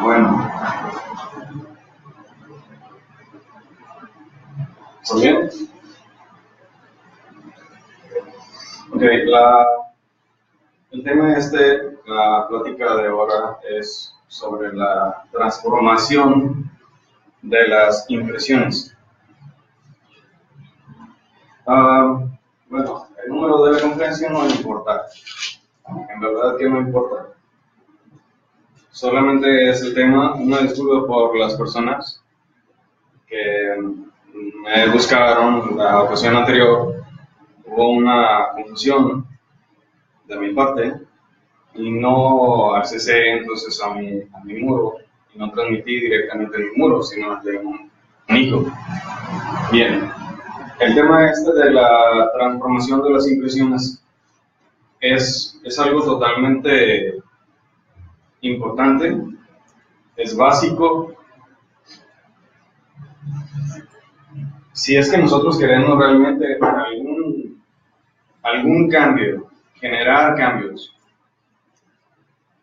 Bueno, ¿está bien? Ok, el tema la plática de ahora es sobre la transformación de las impresiones. Bueno, el número de la conferencia no importa. En verdad que no importa. Solamente es el tema. Una disculpa por las personas que me buscaron la ocasión anterior. Hubo una confusión de mi parte y no accesé entonces a mi muro y no transmití directamente en mi muro, sino desde un micro. Bien, el tema de la transformación de las impresiones es algo totalmente importante, es básico. Si es que nosotros queremos realmente algún cambio, generar cambios,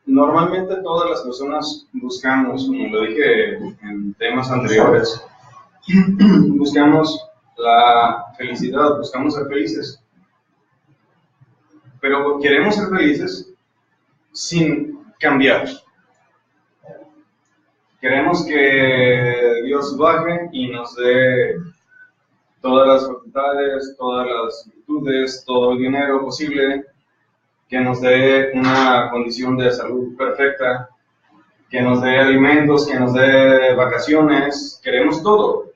normalmente todas las personas buscamos, como lo dije en temas anteriores, buscamos la felicidad, buscamos ser felices. Pero queremos ser felices sin cambiar. Queremos que Dios baje y nos dé todas las facultades, todas las virtudes, todo el dinero posible, que nos dé una condición de salud perfecta, que nos dé alimentos, que nos dé vacaciones. Queremos todo,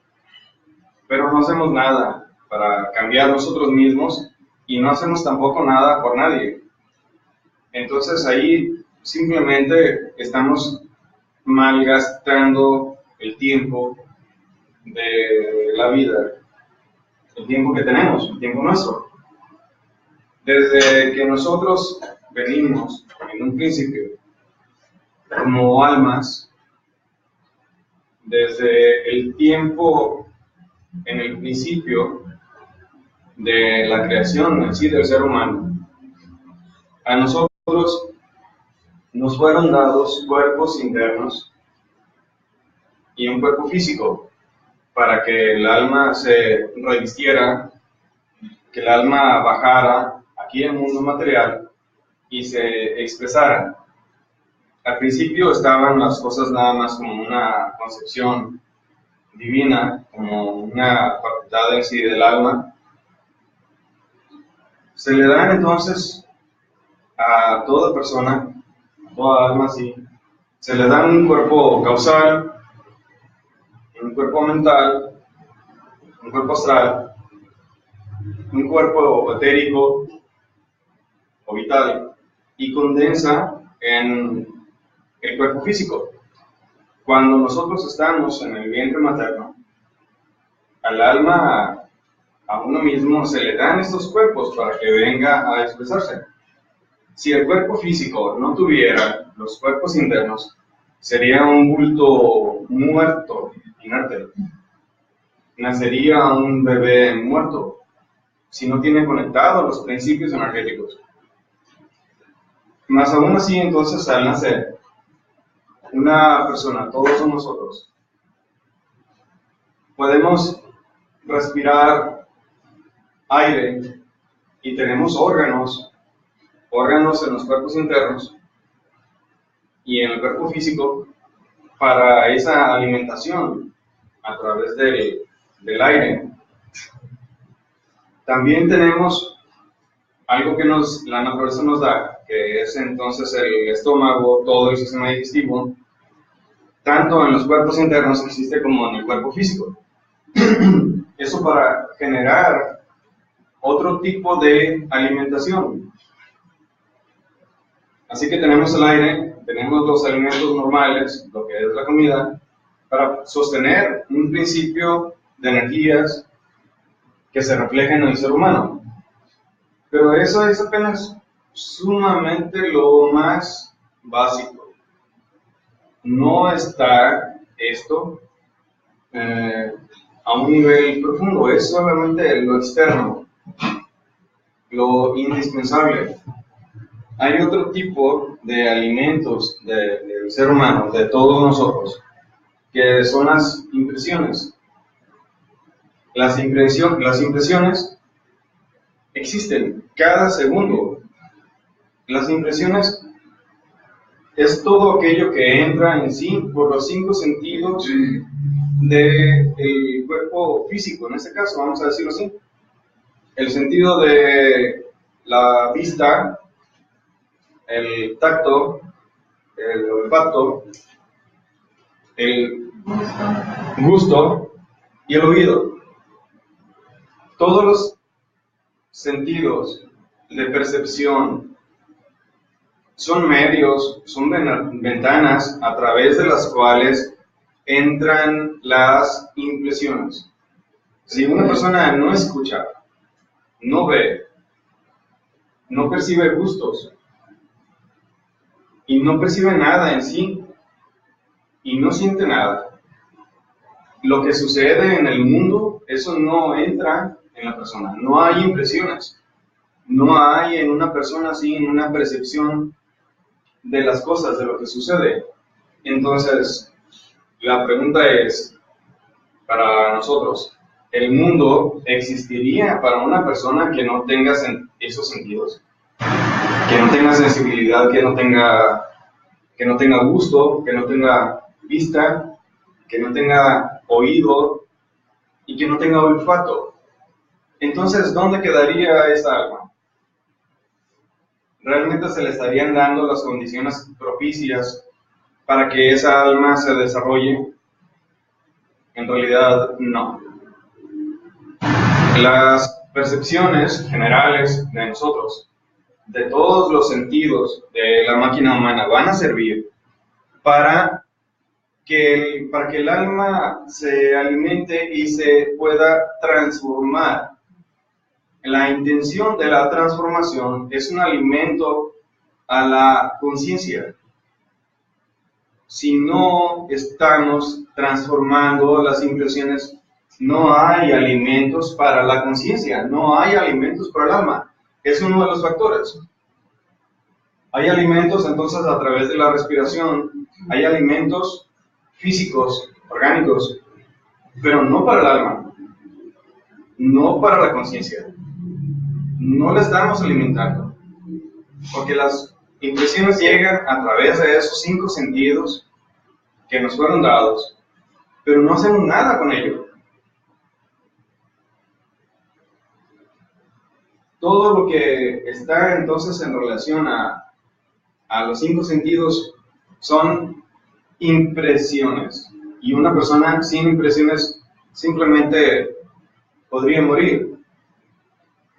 pero no hacemos nada para cambiar nosotros mismos y no hacemos tampoco nada por nadie. Entonces ahí simplemente estamos malgastando el tiempo de la vida, el tiempo que tenemos, el tiempo nuestro. Desde que nosotros venimos en un principio como almas, desde el tiempo en el principio de la creación en sí del ser humano, a nosotros nos fueron dados cuerpos internos y un cuerpo físico para que el alma se revistiera, que el alma bajara aquí en el mundo material y se expresara. Al principio estaban las cosas nada más como una concepción divina, como una facultad en sí del alma. Se le dan entonces a toda persona, a toda alma así, se le da un cuerpo causal, un cuerpo mental, un cuerpo astral, un cuerpo etérico o vital, y condensa en el cuerpo físico. Cuando nosotros estamos en el vientre materno, al alma, a uno mismo, se le dan estos cuerpos para que venga a expresarse. Si el cuerpo físico no tuviera los cuerpos internos, sería un bulto muerto, inerte. Nacería un bebé muerto, si no tiene conectados los principios energéticos. Más aún así, entonces, al nacer, una persona, todos somos nosotros, podemos respirar aire y tenemos órganos en los cuerpos internos y en el cuerpo físico para esa alimentación a través del aire. También tenemos algo que la naturaleza nos da, que es entonces el estómago, todo el sistema digestivo, tanto en los cuerpos internos existe como en el cuerpo físico. Eso para generar otro tipo de alimentación. Así que tenemos el aire, tenemos los alimentos normales, lo que es la comida, para sostener un principio de energías que se reflejen en el ser humano. Pero eso es apenas sumamente lo más básico. no está esto a un nivel profundo, es solamente lo externo, lo indispensable. Hay otro tipo de alimentos del ser humano, de todos nosotros, que son las impresiones. Las impresiones existen cada segundo. Las impresiones es todo aquello que entra en sí por los 5 sentidos del cuerpo físico, en este caso, vamos a decirlo así. El sentido de la vista, el tacto, el olfato, el gusto y el oído. Todos los sentidos de percepción son medios, son ventanas a través de las cuales entran las impresiones. Si una persona no escucha, no ve, no percibe gustos y no percibe nada en sí y no siente nada, lo que sucede en el mundo, eso no entra en la persona. No hay impresiones. No hay en una persona así, en una percepción de las cosas, de lo que sucede. Entonces, la pregunta es, para nosotros, ¿el mundo existiría para una persona que no tenga esos sentidos? Que no tenga sensibilidad, que no tenga gusto, que no tenga vista, que no tenga oído y que no tenga olfato. Entonces, ¿dónde quedaría esa alma? ¿Realmente se le estarían dando las condiciones propicias para que esa alma se desarrolle? En realidad, no. Las percepciones generales de nosotros, de todos los sentidos de la máquina humana, van a servir para que el alma se alimente y se pueda transformar. La intención de la transformación es un alimento a la conciencia. Si no estamos transformando las impresiones, no hay alimentos para la conciencia, no hay alimentos para el alma. Es uno de los factores. Hay alimentos entonces a través de la respiración, hay alimentos físicos, orgánicos, pero no para el alma, no para la conciencia. No la estamos alimentando, porque las impresiones llegan a través de esos 5 sentidos que nos fueron dados, pero no hacemos nada con ello. Todo lo que está entonces en relación a los 5 sentidos son impresiones, y una persona sin impresiones simplemente podría morir.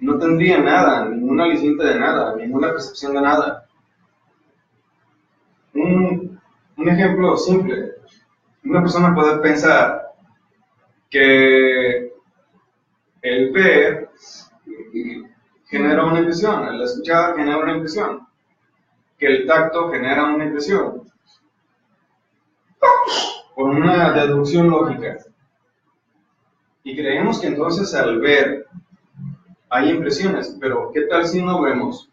No tendría nada, ningún aliciente de nada, ninguna percepción de nada. Un ejemplo simple. Una persona puede pensar que el ver genera una impresión, el escuchar genera una impresión, que el tacto genera una impresión, por una deducción lógica. Y creemos que entonces al ver hay impresiones, pero ¿qué tal si no vemos?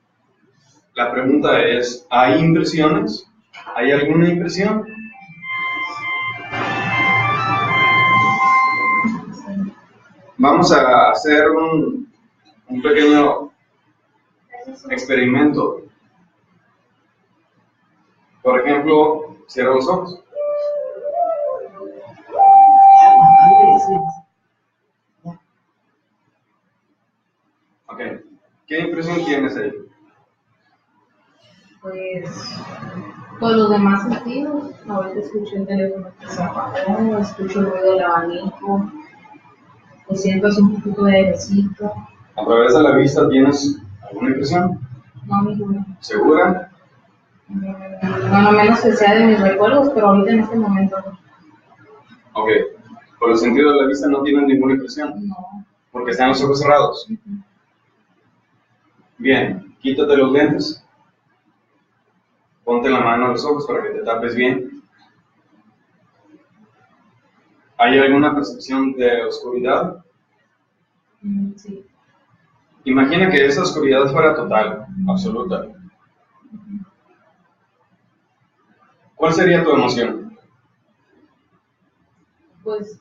La pregunta es, ¿hay impresiones? ¿Hay alguna impresión? Vamos a hacer un pequeño experimento. Por ejemplo, cierra los ojos. Ok. ¿Qué impresión tienes ahí? Pues, todos los demás sentidos. Ahorita escucho el teléfono que se apagó, escucho el ruido del abanico, me siento así un poquito de airecito. ¿A través de la vista tienes alguna impresión? No, ninguna. ¿Segura? Bueno, menos que sea de mis recuerdos, pero ahorita en este momento no. Ok. Por el sentido de la vista no tienes ninguna impresión. No. Porque están los ojos cerrados. Bien, quítate los lentes. Ponte la mano a los ojos para que te tapes bien. ¿Hay alguna percepción de oscuridad? Sí. Imagina que esa oscuridad fuera total, absoluta. ¿Cuál sería tu emoción? Pues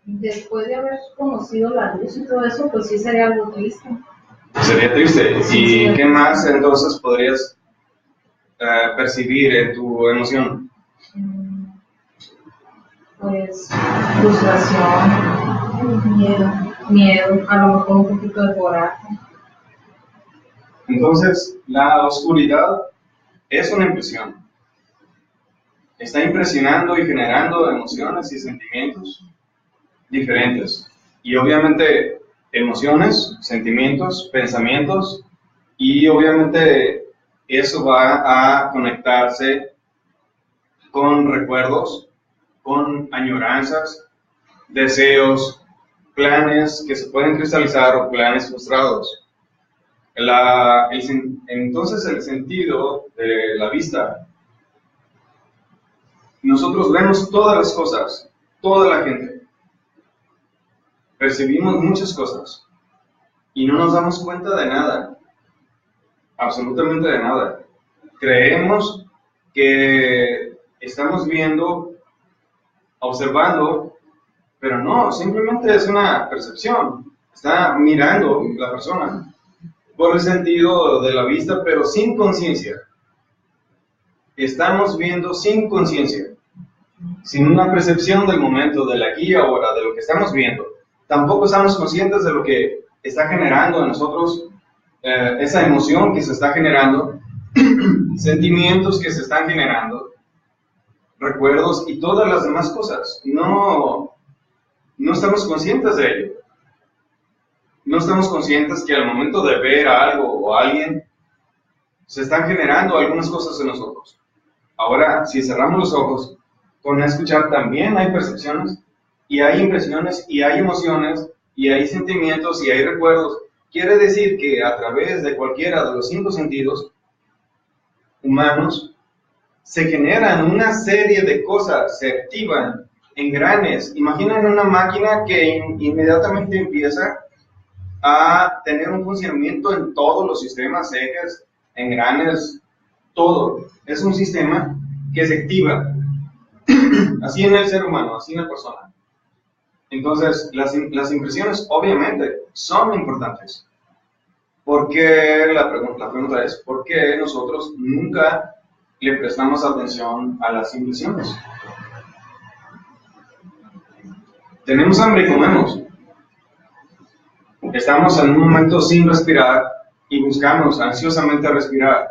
después de haber conocido la luz y todo eso, pues sí sería algo triste. Sería triste. Sí, ¿Y sí. qué más entonces podrías percibir en tu emoción? Pues frustración, miedo, a lo mejor un poquito de coraje. Entonces, la oscuridad es una impresión. Está impresionando y generando emociones y sentimientos diferentes. Y obviamente emociones, sentimientos, pensamientos, y obviamente eso va a conectarse con recuerdos, con añoranzas, deseos, planes que se pueden cristalizar o planes frustrados. Entonces el sentido de la vista, nosotros vemos todas las cosas, toda la gente, percibimos muchas cosas y no nos damos cuenta de nada, absolutamente de nada. Creemos que estamos viendo, observando, pero no, simplemente es una percepción. Está mirando la persona por el sentido de la vista, pero sin conciencia. Estamos viendo sin conciencia, sin una percepción del momento, del aquí y ahora, de lo que estamos viendo. Tampoco estamos conscientes de lo que está generando en nosotros esa emoción que se está generando, sentimientos que se están generando, recuerdos y todas las demás cosas. No estamos conscientes de ello. No estamos conscientes que al momento de ver a algo o a alguien, se están generando algunas cosas en nosotros. Ahora, si cerramos los ojos, con escuchar también hay percepciones, y hay impresiones, y hay emociones, y hay sentimientos, y hay recuerdos. Quiere decir que a través de cualquiera de los 5 sentidos humanos, se generan una serie de cosas, se activan engranes. Imaginen una máquina que inmediatamente empieza a tener un funcionamiento en todos los sistemas, ejes, engranes, todo. Es un sistema que se activa, así en el ser humano, así en la persona. Entonces, las impresiones obviamente son importantes. Porque la pregunta es, ¿por qué nosotros nunca le prestamos atención a las impresiones? Tenemos hambre y comemos. Estamos en un momento sin respirar y buscamos ansiosamente respirar.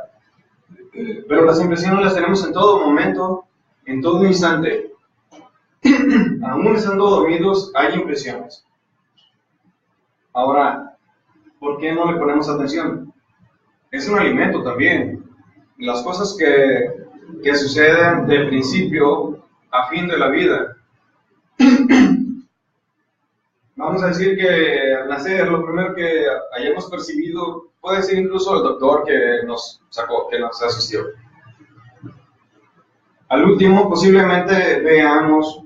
Pero las impresiones las tenemos en todo momento, en todo instante. Aún estando dormidos, hay impresiones. Ahora, ¿por qué no le ponemos atención? Es un alimento también. Las cosas que suceden de principio a fin de la vida. Vamos a decir que al nacer, lo primero que hayamos percibido puede ser incluso el doctor que nos sacó, que nos asistió. Al último, posiblemente veamos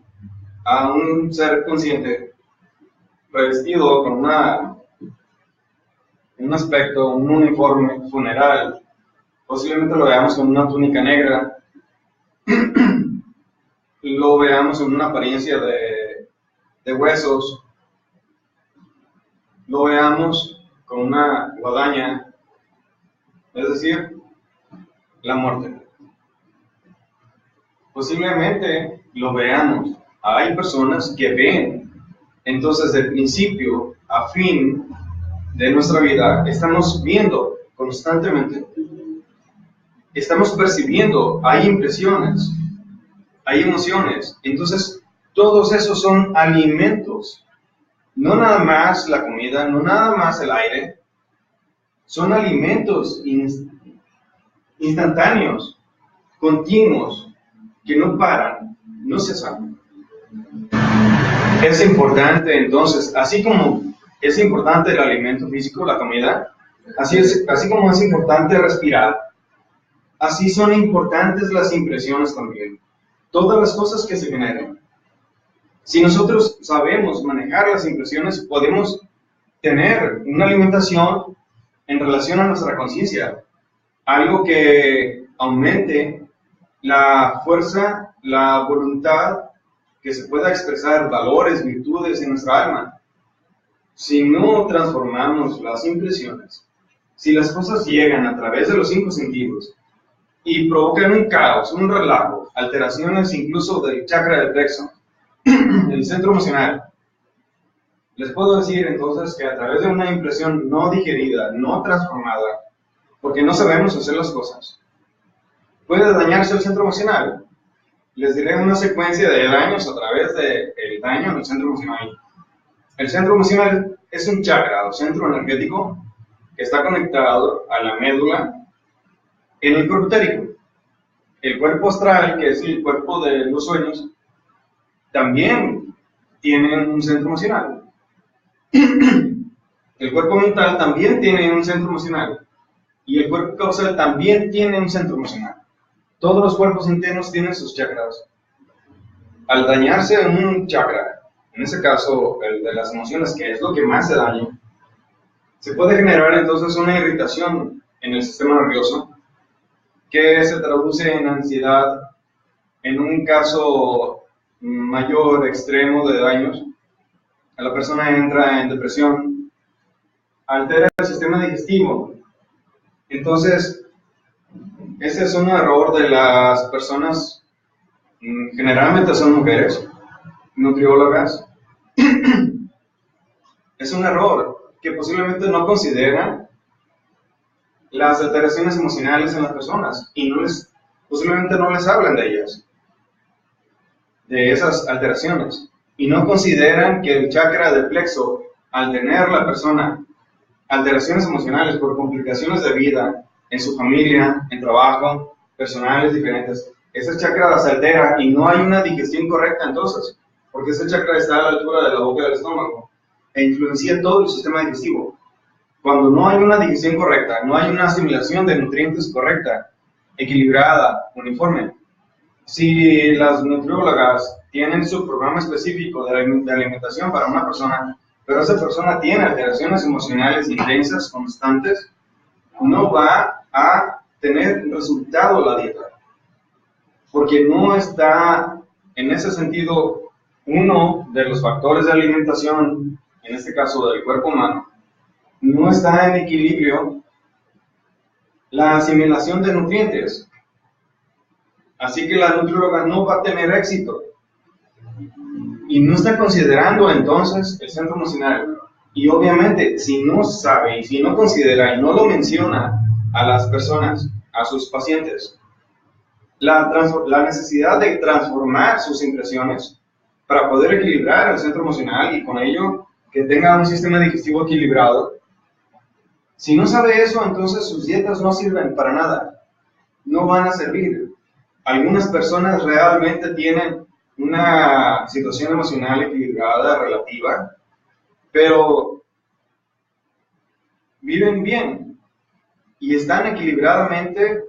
a un ser consciente revestido con un aspecto, un uniforme funeral. Posiblemente lo veamos con una túnica negra. Lo veamos en una apariencia de huesos. Lo veamos con una guadaña, es decir, la muerte. Posiblemente lo veamos. Hay personas que ven. Entonces, de principio a fin de nuestra vida, estamos viendo constantemente. Estamos percibiendo, hay impresiones, hay emociones. Entonces, todos esos son alimentos. No nada más la comida, no nada más el aire. Son alimentos instantáneos, continuos, que no paran, no cesan. Es importante entonces, así como es importante el alimento físico, la comida, así como es importante respirar, así son importantes las impresiones también. Todas las cosas que se generan Si nosotros sabemos manejar las impresiones, podemos tener una alimentación en relación a nuestra conciencia, algo que aumente la fuerza, la voluntad, que se pueda expresar valores, virtudes en nuestra alma. Si no transformamos las impresiones, si las cosas llegan a través de los 5 sentidos y provocan un caos, un relajo, alteraciones incluso del chakra del plexo, del centro emocional, les puedo decir entonces que a través de una impresión no digerida, no transformada, porque no sabemos hacer las cosas, puede dañarse el centro emocional. Les diré una secuencia de daños a través del daño en el centro emocional. El centro emocional es un chakra o centro energético que está conectado a la médula en el cuerpo etérico. El cuerpo astral, que es el cuerpo de los sueños, también tiene un centro emocional. El cuerpo mental también tiene un centro emocional. Y el cuerpo causal también tiene un centro emocional. Todos los cuerpos internos tienen sus chakras. Al dañarse en un chakra, en ese caso el de las emociones, que es lo que más se daña, se puede generar entonces una irritación en el sistema nervioso que se traduce en ansiedad. En un caso mayor, extremo de daños, la persona entra en depresión, altera el sistema digestivo. Entonces, ese es un error de las personas, generalmente son mujeres, nutriólogas. Es un error que posiblemente no consideran las alteraciones emocionales en las personas y posiblemente no les hablan de ellas, de esas alteraciones, y no consideran que el chakra del plexo, al tener la persona alteraciones emocionales por complicaciones de vida, en su familia, en trabajo, personales diferentes, ese chakra se altera y no hay una digestión correcta entonces, porque ese chakra está a la altura de la boca del estómago e influencia todo el sistema digestivo. Cuando no hay una digestión correcta, no hay una asimilación de nutrientes correcta, equilibrada, uniforme. Si las nutriólogas tienen su programa específico de alimentación para una persona, pero esa persona tiene alteraciones emocionales intensas, constantes, no va a tener resultado la dieta, porque no está, en ese sentido, uno de los factores de alimentación, en este caso del cuerpo humano, no está en equilibrio la asimilación de nutrientes. Así que la nutrióloga no va a tener éxito. Y no está considerando entonces el centro emocional. Y obviamente, si no sabe y si no considera y no lo menciona a las personas, a sus pacientes, la necesidad de transformar sus impresiones para poder equilibrar el centro emocional y con ello que tenga un sistema digestivo equilibrado, si no sabe eso, entonces sus dietas no sirven para nada, no van a servir. Algunas personas realmente tienen una situación emocional equilibrada, relativa, pero viven bien y están equilibradamente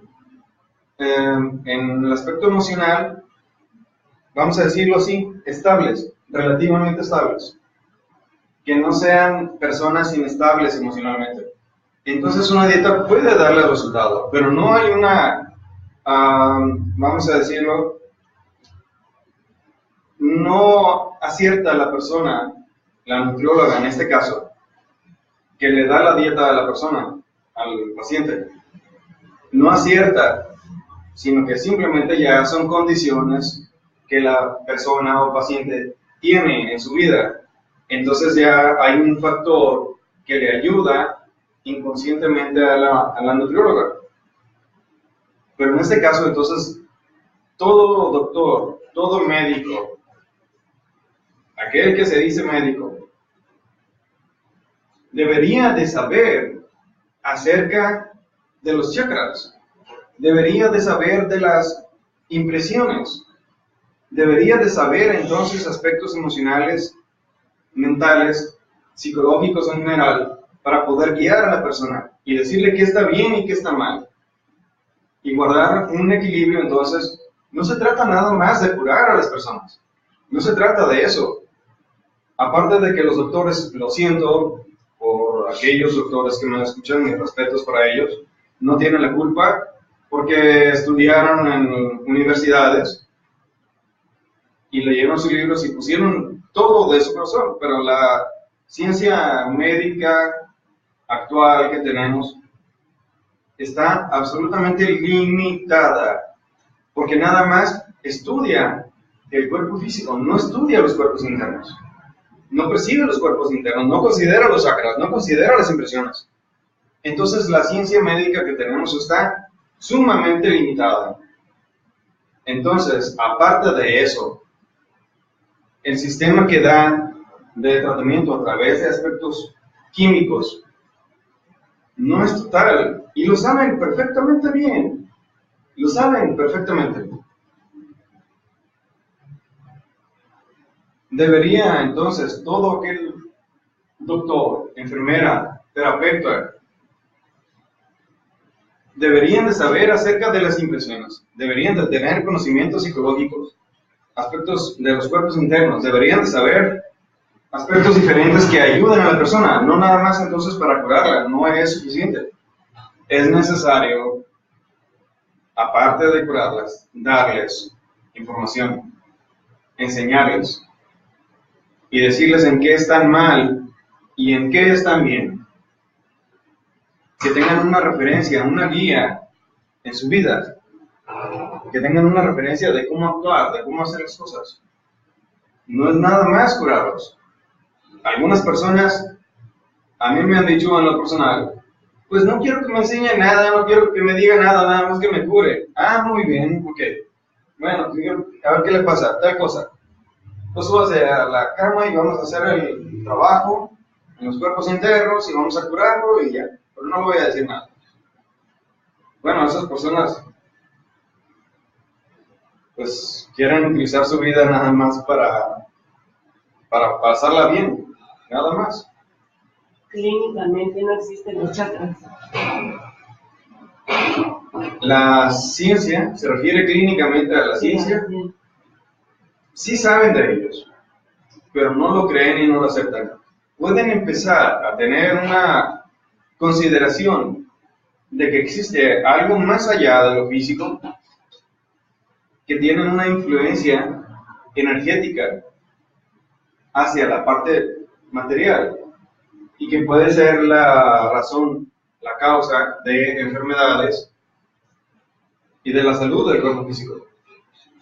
en el aspecto emocional, vamos a decirlo así, estables, relativamente estables, que no sean personas inestables emocionalmente. Entonces una dieta puede darle resultado, pero no hay una, vamos a decirlo, no acierta la persona, la nutrióloga en este caso, que le da la dieta a la persona, al paciente. No acierta, sino que simplemente ya son condiciones que la persona o paciente tiene en su vida. Entonces ya hay un factor que le ayuda inconscientemente a la nutrióloga. Pero en este caso, entonces, todo doctor, todo médico, aquel que se dice médico, debería de saber acerca de los chakras, debería de saber de las impresiones, debería de saber entonces aspectos emocionales, mentales, psicológicos en general, para poder guiar a la persona y decirle qué está bien y qué está mal. Y guardar un equilibrio, entonces, no se trata nada más de curar a las personas. No se trata de eso. Aparte de que los doctores, lo siento por aquellos doctores que me escuchan, mis respetos para ellos, no tienen la culpa porque estudiaron en universidades y leyeron sus libros y pusieron todo de su corazón, pero la ciencia médica actual que tenemos está absolutamente limitada, porque nada más estudia el cuerpo físico, no estudia los cuerpos internos, no percibe los cuerpos internos, no considera los chakras, no considera las impresiones. Entonces la ciencia médica que tenemos está sumamente limitada. Entonces, aparte de eso, el sistema que da de tratamiento a través de aspectos químicos no es total, y lo saben perfectamente bien, lo saben perfectamente. Debería entonces todo aquel doctor, enfermera, terapeuta, deberían de saber acerca de las impresiones, deberían de tener conocimientos psicológicos, aspectos de los cuerpos internos, deberían de saber aspectos diferentes que ayuden a la persona, no nada más entonces para curarla, no es suficiente. Es necesario, aparte de curarlas, darles información, enseñarles y decirles en qué están mal y en qué están bien. Que tengan una referencia, una guía en su vida, que tengan una referencia de cómo actuar, de cómo hacer las cosas. No es nada más curarlos. Algunas personas a mí me han dicho en lo personal, pues no quiero que me enseñe nada, no quiero que me diga nada, nada más que me cure. Ah, muy bien, ok. Bueno, a ver qué le pasa, tal cosa. Pues súbase a la cama y vamos a hacer el trabajo en los cuerpos internos y vamos a curarlo y ya. Pero no voy a decir nada. Bueno, esas personas pues quieren utilizar su vida nada más para pasarla bien, nada más. Clínicamente no existen los chakras. La ciencia, se refiere clínicamente a la ciencia, sí saben de ellos, pero no lo creen y no lo aceptan. Pueden empezar a tener una consideración de que existe algo más allá de lo físico, que tienen una influencia energética hacia la parte material y que puede ser la razón, la causa de enfermedades y de la salud del cuerpo físico.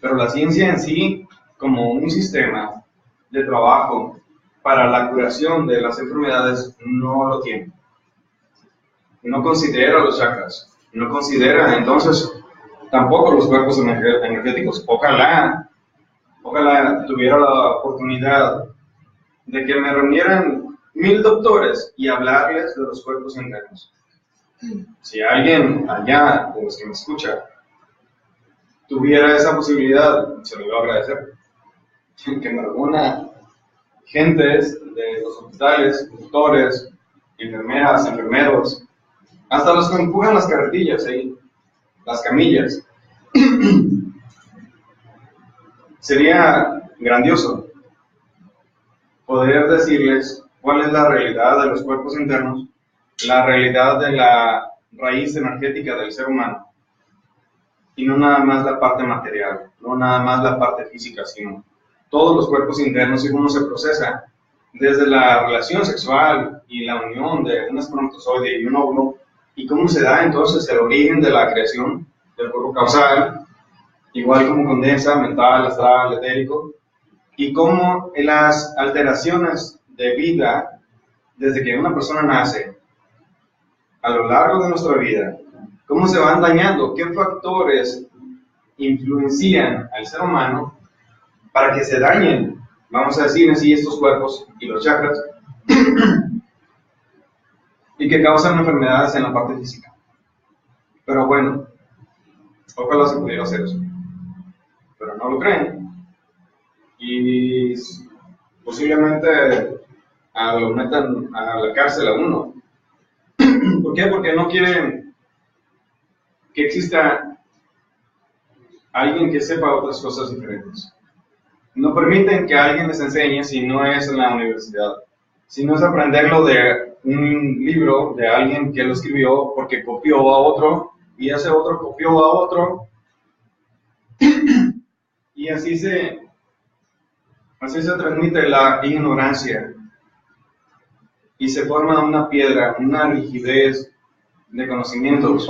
Pero la ciencia en sí, como un sistema de trabajo para la curación de las enfermedades, no lo tiene. No considera los chakras, no considera entonces tampoco los cuerpos energéticos. Ojalá tuviera la oportunidad de que me reunieran 1000 doctores y hablarles de los cuerpos internos. Si alguien allá de los que me escucha tuviera esa posibilidad, se lo iba a agradecer. Que me reúna gentes de los hospitales, doctores, enfermeras, enfermeros, hasta los que empujan las carretillas ahí, las camillas. Sería grandioso poder decirles cuál es la realidad de los cuerpos internos, la realidad de la raíz energética del ser humano, y no nada más la parte material, no nada más la parte física, sino todos los cuerpos internos y cómo se procesa desde la relación sexual y la unión de un espermatozoide y un óvulo, y cómo se da entonces el origen de la creación del cuerpo causal, igual como condensa, mental, astral, etérico, y cómo las alteraciones de vida desde que una persona nace a lo largo de nuestra vida, cómo se van dañando, qué factores influencian al ser humano para que se dañen, vamos a decir así, estos cuerpos y los chakras, y que causan enfermedades en la parte física. Pero bueno, ojalá se pudiera hacer eso, pero no lo creen, y posiblemente lo metan a la cárcel a uno. ¿Por qué? Porque no quieren que exista alguien que sepa otras cosas diferentes. no permiten que alguien les enseñe si no es en la universidad, si no es aprenderlo de un libro de alguien que lo escribió porque copió a otro y ese otro copió a otro y así se transmite la ignorancia y se forma una piedra, una rigidez de conocimientos,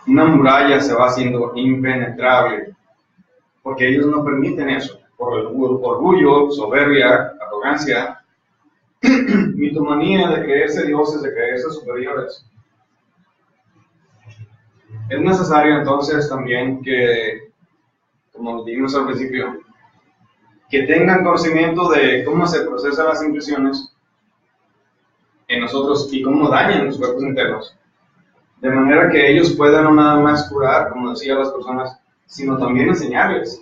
una muralla se va haciendo impenetrable porque ellos no permiten eso, por el orgullo, soberbia, arrogancia, mitomanía de creerse dioses, de creerse superiores. Es necesario entonces también que, como dijimos al principio, que tengan conocimiento de cómo se procesan las impresiones en nosotros y cómo dañan los cuerpos internos, de manera que ellos puedan no nada más curar, como decía, a las personas, sino también enseñarles.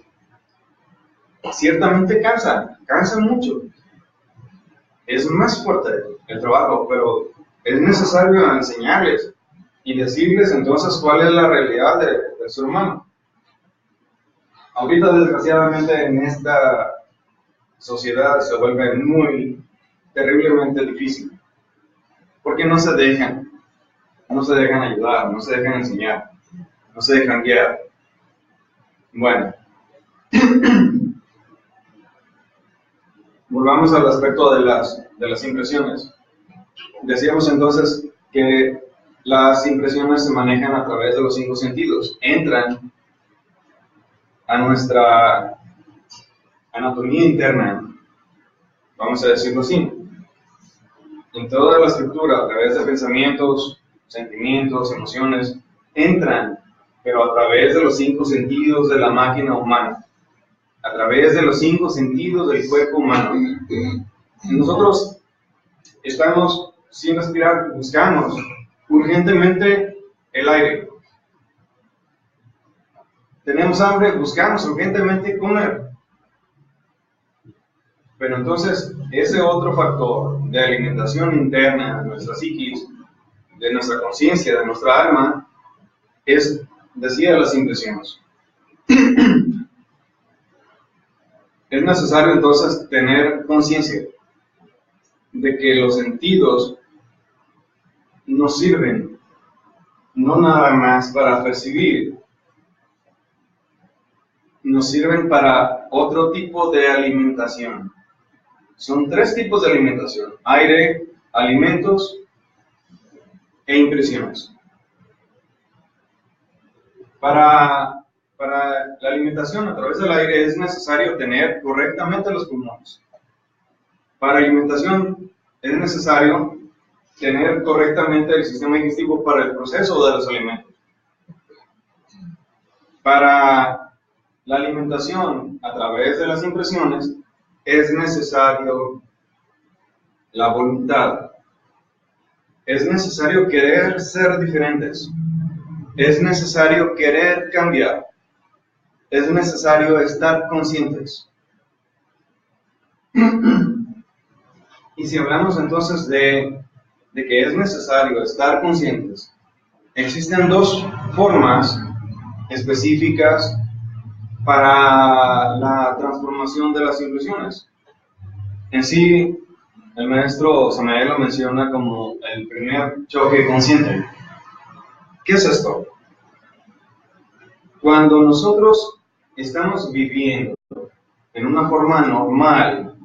Ciertamente cansa mucho. Es más fuerte el trabajo, pero es necesario enseñarles y decirles entonces cuál es la realidad del ser humano. Ahorita, desgraciadamente, en esta sociedad se vuelve muy terriblemente difícil, porque no se dejan ayudar, no se dejan enseñar, no se dejan guiar. Bueno, volvamos al aspecto de las impresiones. Decíamos entonces que las impresiones se manejan a través de los 5 sentidos, entran a nuestra anatomía interna, vamos a decirlo así. En toda la estructura, a través de pensamientos, sentimientos, emociones, entran, pero a través de los 5 sentidos de la máquina humana, a través de los 5 sentidos del cuerpo humano. Nosotros estamos sin respirar, buscamos urgentemente el aire. Tenemos hambre, buscamos urgentemente comer. Pero entonces, ese otro factor de alimentación interna de nuestra psiquis, de nuestra conciencia, de nuestra alma, es, decía, las impresiones. Es necesario entonces tener conciencia de que los sentidos nos sirven no nada más para percibir, nos sirven para otro tipo de alimentación. Son 3 tipos de alimentación: aire, alimentos e impresiones. Para la alimentación a través del aire es necesario tener correctamente los pulmones. Para alimentación es necesario tener correctamente el sistema digestivo para el proceso de los alimentos. Para la alimentación a través de las impresiones es necesario la voluntad. Es necesario querer ser diferentes. Es necesario querer cambiar. Es necesario estar conscientes. Y si hablamos entonces de que es necesario estar conscientes, existen 2 formas específicas para la transformación de las impresiones. En sí, el maestro Samael lo menciona como el primer choque consciente. ¿Qué es esto? Cuando nosotros estamos viviendo en una forma normal,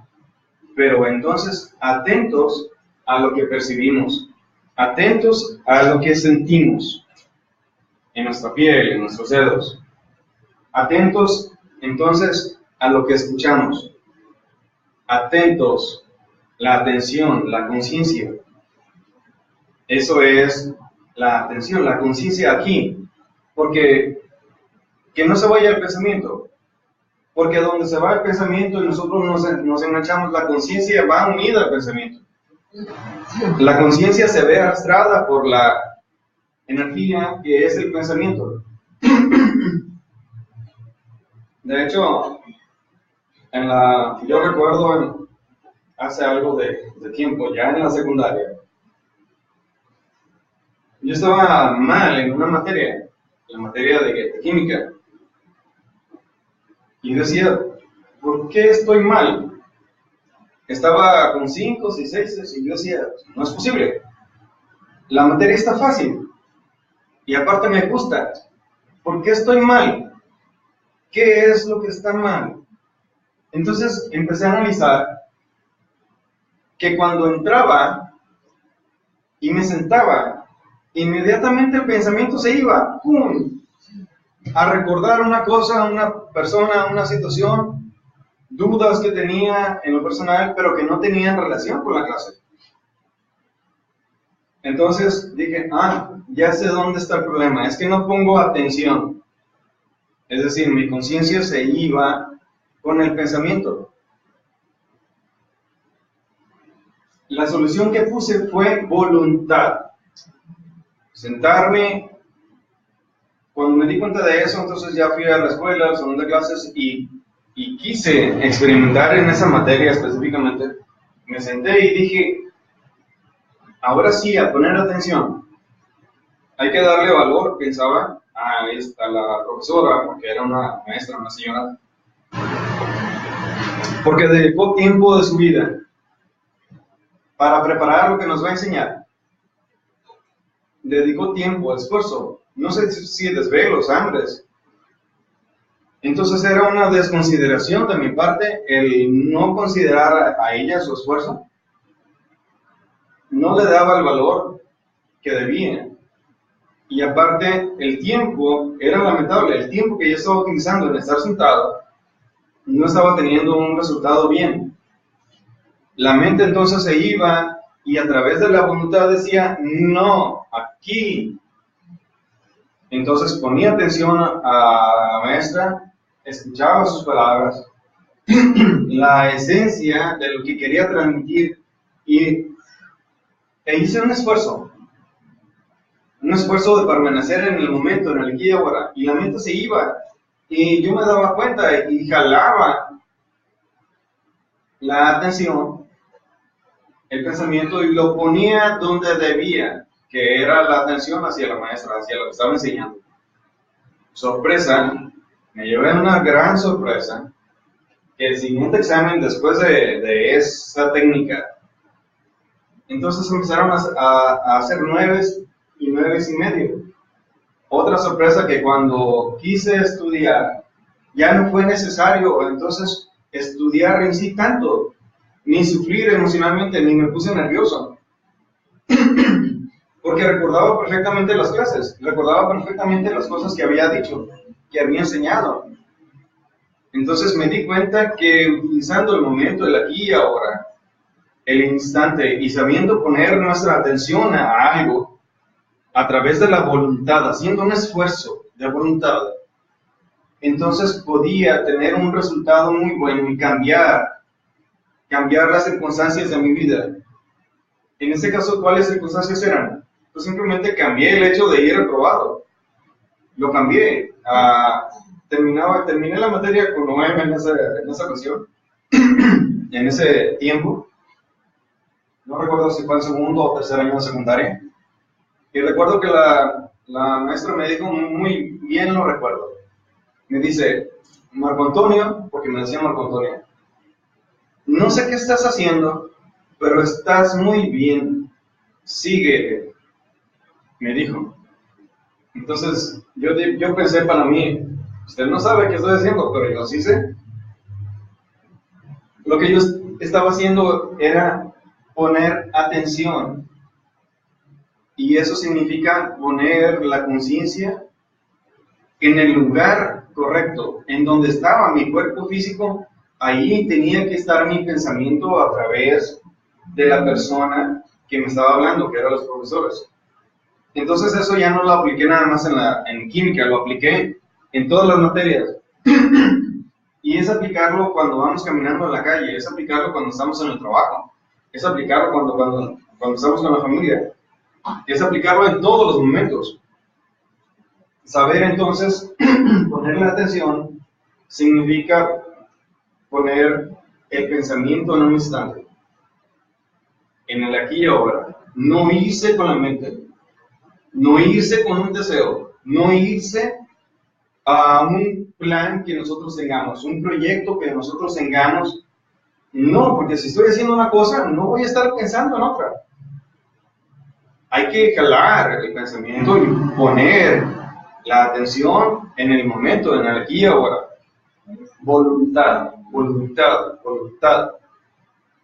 pero entonces atentos a lo que percibimos, atentos a lo que sentimos en nuestra piel, en nuestros dedos, atentos entonces a lo que escuchamos, atentos, la atención, la conciencia. Eso es la atención, la conciencia aquí, porque que no se vaya el pensamiento, porque donde se va el pensamiento y nosotros nos enganchamos, la conciencia va unida al pensamiento. La conciencia se ve arrastrada por la energía que es el pensamiento. De hecho, yo recuerdo hace algo de tiempo, ya en la secundaria, yo estaba mal en una materia, la materia de química. Y decía, ¿por qué estoy mal? Estaba con 5, 6, 6 y yo decía, no es posible. La materia está fácil y aparte me gusta. ¿Por qué estoy mal? ¿Qué es lo que está mal? Entonces empecé a analizar que cuando entraba y me sentaba, inmediatamente el pensamiento se iba, ¡pum!, a recordar una cosa, una persona, una situación, dudas que tenía en lo personal, pero que no tenían relación con la clase. Entonces dije, ya sé dónde está el problema, es que no pongo atención. Es decir, mi conciencia se iba con el pensamiento. La solución que puse fue voluntad. Sentarme. Cuando me di cuenta de eso, entonces ya fui a la escuela, al salón de clases y quise experimentar en esa materia específicamente. Me senté y dije, ahora sí, a poner atención. Hay que darle valor, pensaba, a la profesora, porque era una maestra, una señora, porque dedicó tiempo de su vida para preparar lo que nos va a enseñar. Dedicó tiempo, esfuerzo, no sé si desvelos, hambres. Entonces era una desconsideración de mi parte el no considerar a ella su esfuerzo. No le daba el valor que debía. Y aparte, el tiempo era lamentable. El tiempo que yo estaba utilizando en estar sentado no estaba teniendo un resultado bien. La mente entonces se iba y a través de la voluntad decía, no, aquí. Entonces ponía atención a la maestra, escuchaba sus palabras, la esencia de lo que quería transmitir e hice un esfuerzo de permanecer en el momento, en el aquí y ahora, y la mente se iba, y yo me daba cuenta y jalaba la atención, el pensamiento, y lo ponía donde debía, que era la atención hacia la maestra, hacia lo que estaba enseñando. Sorpresa, me llevé una gran sorpresa, que el siguiente examen, después de esa técnica, entonces empezaron a hacer 9 y 9,5. Otra sorpresa, que cuando quise estudiar, ya no fue necesario entonces estudiar en sí tanto, ni sufrir emocionalmente, ni me puse nervioso. Porque recordaba perfectamente las clases, recordaba perfectamente las cosas que había dicho, que había enseñado. Entonces me di cuenta que utilizando el momento, el aquí y ahora, el instante, y sabiendo poner nuestra atención a algo, a través de la voluntad, haciendo un esfuerzo de voluntad, entonces podía tener un resultado muy bueno y cambiar las circunstancias de mi vida. En este caso, ¿cuáles circunstancias eran? Pues simplemente cambié el hecho de ir reprobado. Lo cambié. Terminé la materia con 9 en esa ocasión, en ese tiempo. No recuerdo si fue el segundo o tercer año de secundaria. Y recuerdo que la maestra me dijo, muy bien lo recuerdo. Me dice, Marco Antonio, porque me decía Marco Antonio, no sé qué estás haciendo, pero estás muy bien. Sigue, me dijo. Entonces, yo pensé para mí, usted no sabe qué estoy haciendo, pero yo sí sé. Lo que yo estaba haciendo era poner atención. Y eso significa poner la conciencia en el lugar correcto, en donde estaba mi cuerpo físico. Ahí tenía que estar mi pensamiento a través de la persona que me estaba hablando, que eran los profesores. Entonces eso ya no lo apliqué nada más en química, lo apliqué en todas las materias. Y es aplicarlo cuando vamos caminando en la calle, es aplicarlo cuando estamos en el trabajo, es aplicarlo cuando estamos con la familia, es aplicarlo en todos los momentos. Saber entonces ponerle atención significa poner el pensamiento en un instante, en el aquí y ahora. No irse con la mente, no irse con un deseo, no irse a un plan que nosotros tengamos, un proyecto que nosotros tengamos. No, porque si estoy haciendo una cosa, no voy a estar pensando en otra. Hay que jalar el pensamiento y poner la atención en el momento, en el aquí y ahora. Voluntad, voluntad, voluntad.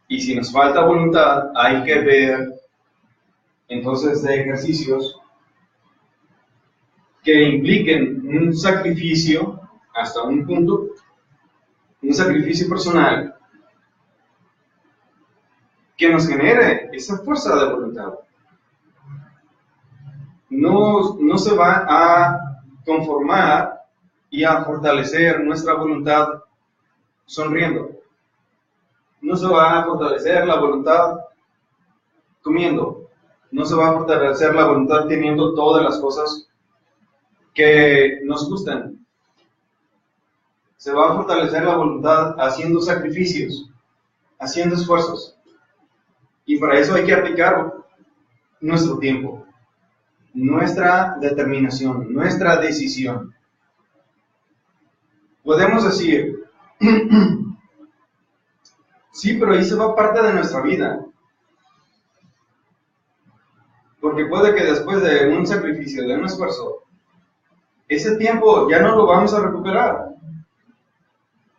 Y si nos falta voluntad, hay que ver entonces de ejercicios que impliquen un sacrificio hasta un punto, un sacrificio personal que nos genere esa fuerza de voluntad. No se va a conformar y a fortalecer nuestra voluntad sonriendo. No se va a fortalecer la voluntad comiendo. No se va a fortalecer la voluntad teniendo todas las cosas que nos gustan. Se va a fortalecer la voluntad haciendo sacrificios, haciendo esfuerzos. Y para eso hay que aplicar nuestro tiempo, nuestra determinación, nuestra decisión. Podemos decir, sí, pero ahí se va parte de nuestra vida. Porque puede que después de un sacrificio, de un esfuerzo, ese tiempo ya no lo vamos a recuperar.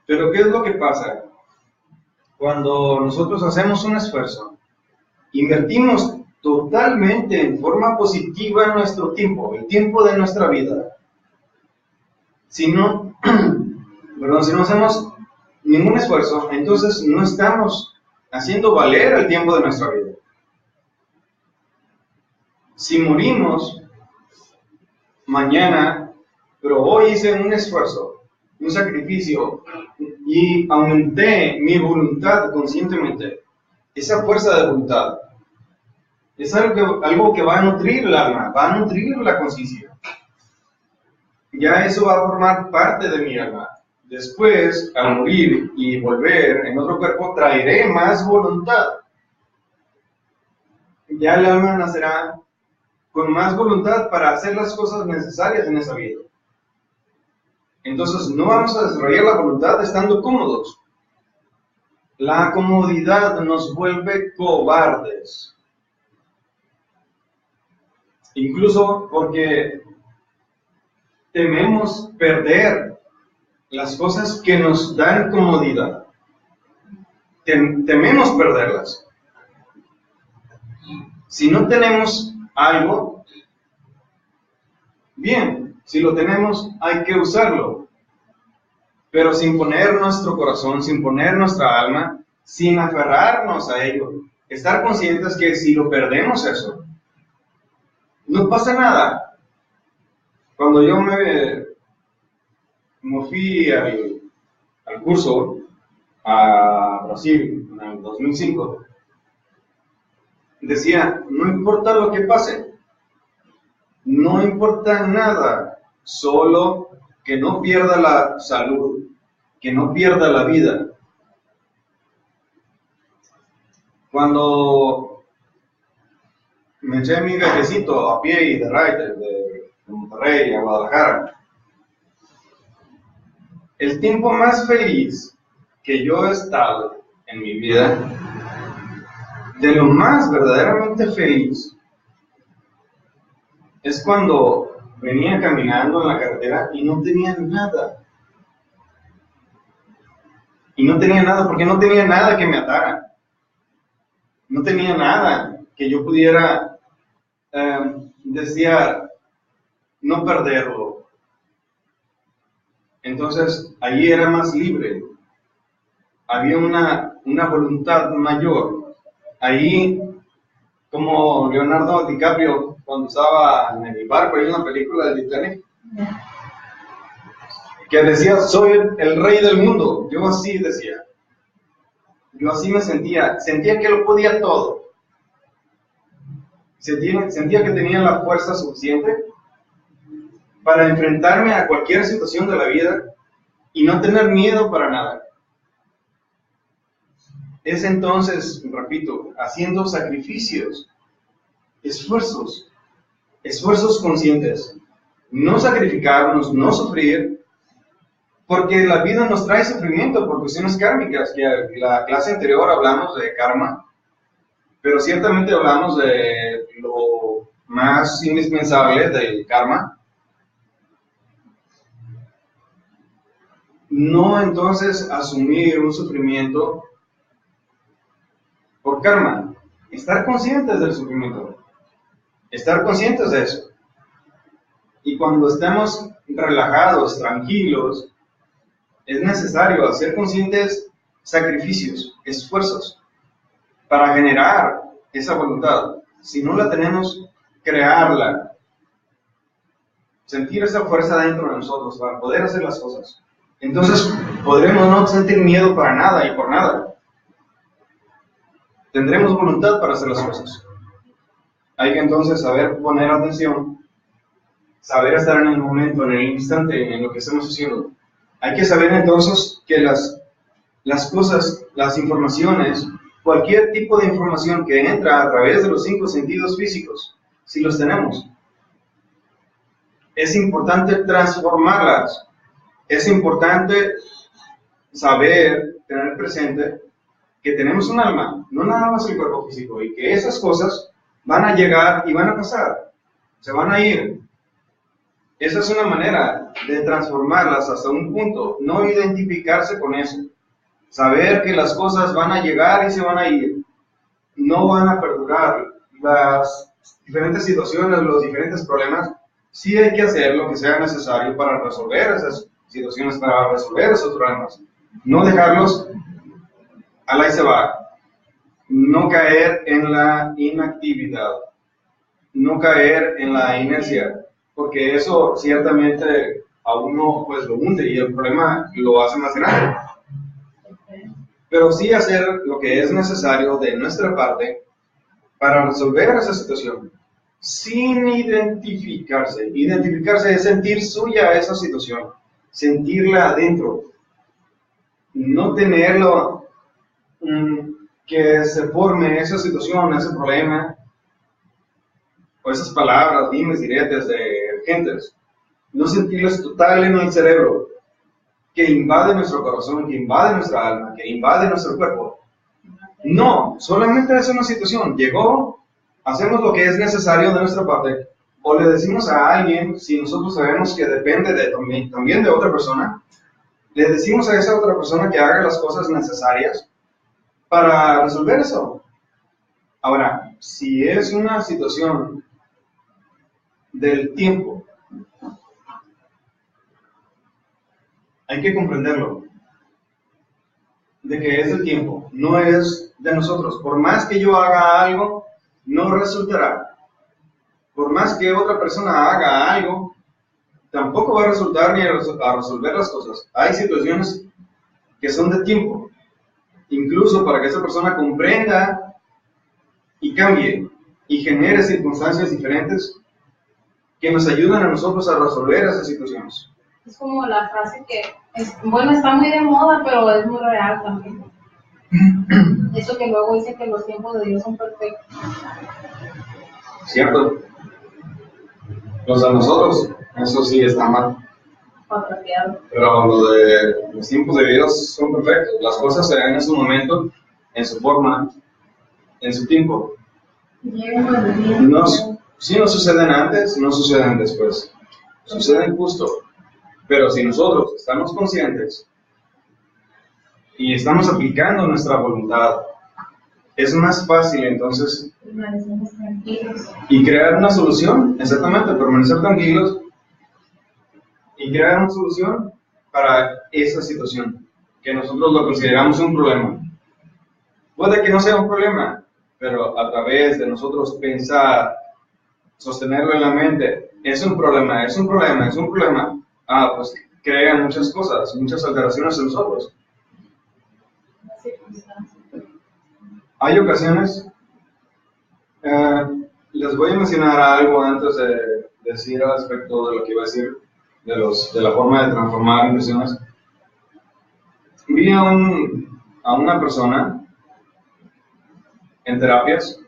Pero ¿qué es lo que pasa? Cuando nosotros hacemos un esfuerzo, invertimos totalmente en forma positiva nuestro tiempo, el tiempo de nuestra vida. Si no hacemos ningún esfuerzo, entonces no estamos haciendo valer el tiempo de nuestra vida. Si morimos mañana, pero hoy hice un esfuerzo, un sacrificio, y aumenté mi voluntad conscientemente, esa fuerza de voluntad, es algo que va a nutrir el alma, va a nutrir la conciencia. Ya eso va a formar parte de mi alma. Después, al morir y volver en otro cuerpo, traeré más voluntad. Ya el alma nacerá con más voluntad para hacer las cosas necesarias en esa vida. Entonces, no vamos a desarrollar la voluntad estando cómodos. La comodidad nos vuelve cobardes. Incluso porque tememos perder las cosas que nos dan comodidad. Tememos perderlas. Si no tenemos algo, bien, si lo tenemos hay que usarlo, pero sin poner nuestro corazón, sin poner nuestra alma, sin aferrarnos a ello. Estar conscientes que si lo perdemos eso, no pasa nada. Cuando yo me fui al curso a Brasil en el 2005, decía, no importa lo que pase, no importa nada, solo que no pierda la salud, que no pierda la vida. Cuando me eché mi viajecito a pie y de ride de Monterrey a Guadalajara, el tiempo más feliz que yo he estado en mi vida, de lo más verdaderamente feliz, es cuando venía caminando en la carretera y no tenía nada. Y no tenía nada porque no tenía nada que me atara. No tenía nada que yo pudiera desear no perderlo. Entonces, allí era más libre. Había una voluntad mayor. Ahí, como Leonardo DiCaprio, cuando estaba en el barco, hay una película de Titanic, que decía, soy el rey del mundo. Yo así decía. Yo así me sentía que lo podía todo. Sentía que tenía la fuerza suficiente para enfrentarme a cualquier situación de la vida y no tener miedo para nada. Es entonces, repito, haciendo sacrificios, esfuerzos conscientes, no sacrificarnos, no sufrir, porque la vida nos trae sufrimiento por cuestiones kármicas, que en la clase anterior hablamos de karma, pero ciertamente hablamos de lo más indispensable del karma. No entonces asumir un sufrimiento por karma, estar conscientes del sufrimiento, estar conscientes de eso. Y cuando estemos relajados, tranquilos, es necesario hacer conscientes sacrificios, esfuerzos, para generar esa voluntad. Si no la tenemos, crearla, sentir esa fuerza dentro de nosotros para poder hacer las cosas. Entonces podremos no sentir miedo para nada y por nada. Tendremos voluntad para hacer las cosas. Hay que entonces saber poner atención, saber estar en el momento, en el instante, en lo que estamos haciendo. Hay que saber entonces que las cosas, las informaciones, cualquier tipo de información que entra a través de los 5 sentidos físicos, si los tenemos, es importante transformarlas. Es importante saber, tener presente que tenemos un alma, no nada más el cuerpo físico, y que esas cosas van a llegar y van a pasar, se van a ir. Esa es una manera de transformarlas hasta un punto, no identificarse con eso. Saber que las cosas van a llegar y se van a ir, no van a perdurar. Las diferentes situaciones, los diferentes problemas, sí hay que hacer lo que sea necesario para resolver esas situaciones, para resolver esos problemas. No dejarlos al ahí se va. No caer en la inactividad, no caer en la inercia, porque eso ciertamente a uno pues lo hunde y el problema lo hace más grande. Pero sí hacer lo que es necesario de nuestra parte para resolver esa situación, sin identificarse. Identificarse es sentir suya esa situación, sentirla adentro, no tenerlo que se forme esa situación, ese problema, o esas palabras, dimes, diretes de gentes, no sentirlas total en el cerebro, que invade nuestro corazón, que invade nuestra alma, que invade nuestro cuerpo. No, solamente es una situación, llegó, hacemos lo que es necesario de nuestra parte, o le decimos a alguien, si nosotros sabemos que depende también de otra persona, le decimos a esa otra persona que haga las cosas necesarias para resolver eso. Ahora, si es una situación del tiempo, hay que comprenderlo, de que es del tiempo, no es de nosotros. Por más que yo haga algo, no resultará. Por más que otra persona haga algo, tampoco va a resultar ni a resolver las cosas. Hay situaciones que son de tiempo, incluso para que esa persona comprenda y cambie y genere circunstancias diferentes que nos ayudan a nosotros a resolver esas situaciones. Es como la frase que, bueno, está muy de moda, pero es muy real también. Eso que luego dice que los tiempos de Dios son perfectos. ¿Cierto? Los de nosotros, eso sí está mal. Patraqueado. Pero los tiempos de Dios son perfectos. Las cosas se dan en su momento, en su forma, en su tiempo. Si no suceden antes, no suceden después. Suceden justo. Pero si nosotros estamos conscientes y estamos aplicando nuestra voluntad, es más fácil entonces y crear una solución, exactamente, permanecer tranquilos y crear una solución para esa situación que nosotros lo consideramos un problema. Puede que no sea un problema, pero a través de nosotros pensar, sostenerlo en la mente, es un problema, es un problema, es un problema. Pues crean muchas cosas, muchas alteraciones en nosotros. Hay ocasiones, les voy a mencionar algo antes de decir al respecto de lo que iba a decir, de la forma de transformar impresiones. Vi a una persona en terapias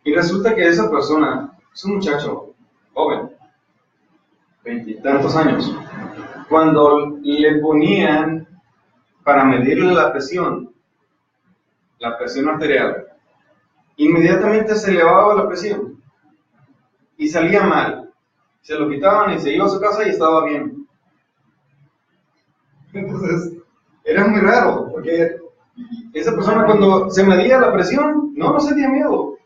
y resulta que esa persona es un muchacho joven, veintitantos años, cuando le ponían para medirle la presión arterial, inmediatamente se elevaba la presión y salía mal. Se lo quitaban y se iba a su casa y estaba bien. Entonces, era muy raro, porque esa persona cuando se medía la presión, no sentía miedo.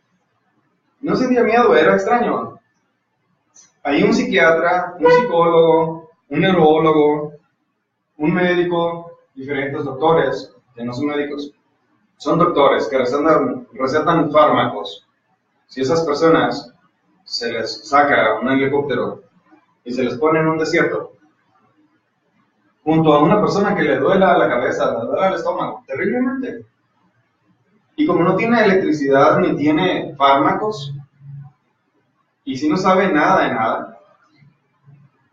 No sentía miedo, era extraño. Hay un psiquiatra, un psicólogo, un neurólogo, un médico, diferentes doctores, que no son médicos, son doctores que recetan fármacos. Si esas personas se les saca un helicóptero y se les pone en un desierto, junto a una persona que le duela la cabeza, le duela el estómago, terriblemente, y como no tiene electricidad ni tiene fármacos, y si no sabe nada de nada,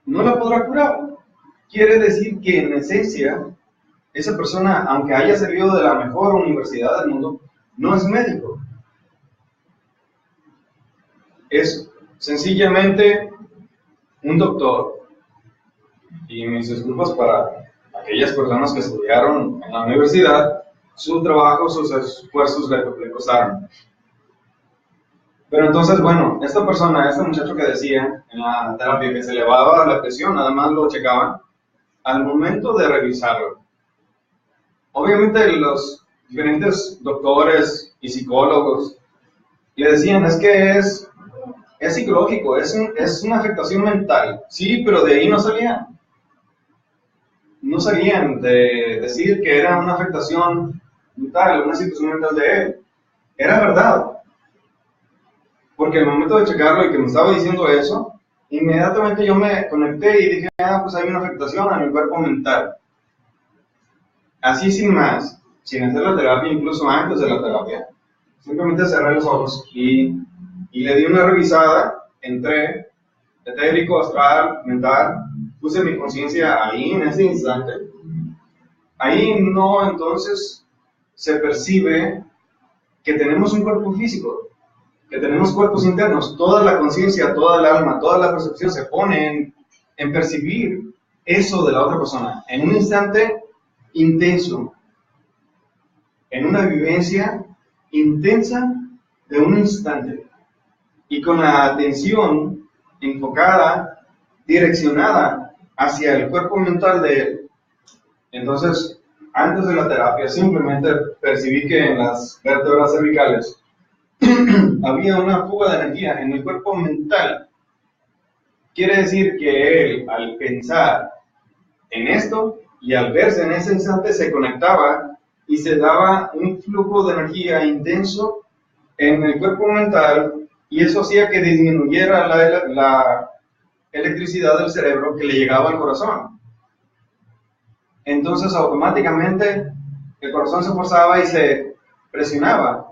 no la podrá curar. Quiere decir que en esencia, esa persona, aunque haya salido de la mejor universidad del mundo, no es médico. Es sencillamente un doctor. Y mis disculpas para aquellas personas que estudiaron en la universidad, su trabajo, sus esfuerzos le costaron. Pero entonces, bueno, esta persona, este muchacho que decía en la terapia que se elevaba la presión, nada más lo checaban, al momento de revisarlo. Obviamente los diferentes doctores y psicólogos le decían, es que es psicológico, es una afectación mental. Sí, pero de ahí no salían. No salían de decir que era una afectación mental, una situación mental de él. Era verdad. Porque al momento de checarlo y que me estaba diciendo eso, inmediatamente yo me conecté y dije, pues hay una afectación a mi cuerpo mental. Así sin más, sin hacer la terapia, incluso antes de la terapia, simplemente cerré los ojos y le di una revisada, entré, etérico, astral, mental, puse mi conciencia ahí en ese instante. Ahí no, entonces, se percibe que tenemos un cuerpo físico, que tenemos cuerpos internos, toda la conciencia, toda el alma, toda la percepción se pone en percibir eso de la otra persona, en un instante intenso, en una vivencia intensa de un instante, y con la atención enfocada, direccionada hacia el cuerpo mental de él. Entonces, antes de la terapia, simplemente percibí que en las vértebras cervicales había una fuga de energía en el cuerpo mental. Quiere decir que él, al pensar en esto y al verse en ese instante, se conectaba y se daba un flujo de energía intenso en el cuerpo mental, y eso hacía que disminuyera la electricidad del cerebro que le llegaba al corazón. Entonces, automáticamente, el corazón se forzaba y se presionaba,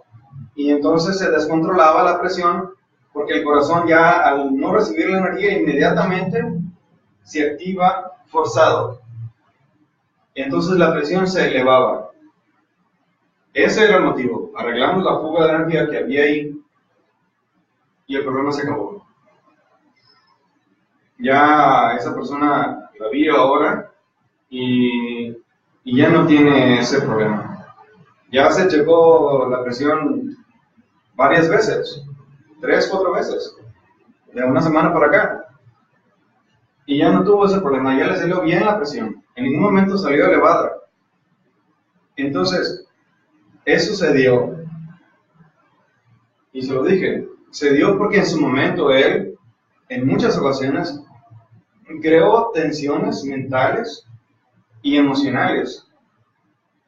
y entonces se descontrolaba la presión, porque el corazón ya, al no recibir la energía, inmediatamente se activa forzado. Entonces la presión se elevaba. Ese era el motivo. Arreglamos la fuga de energía que había ahí y el problema se acabó. Ya esa persona la vi ahora y ya no tiene ese problema. Ya se checó la presión varias veces, 3, 4 veces, de una semana para acá. Y ya no tuvo ese problema, ya le salió bien la presión. En ningún momento salió elevada. Entonces, eso se dio. Y se lo dije, se dio porque en su momento él, en muchas ocasiones, creó tensiones mentales y emocionales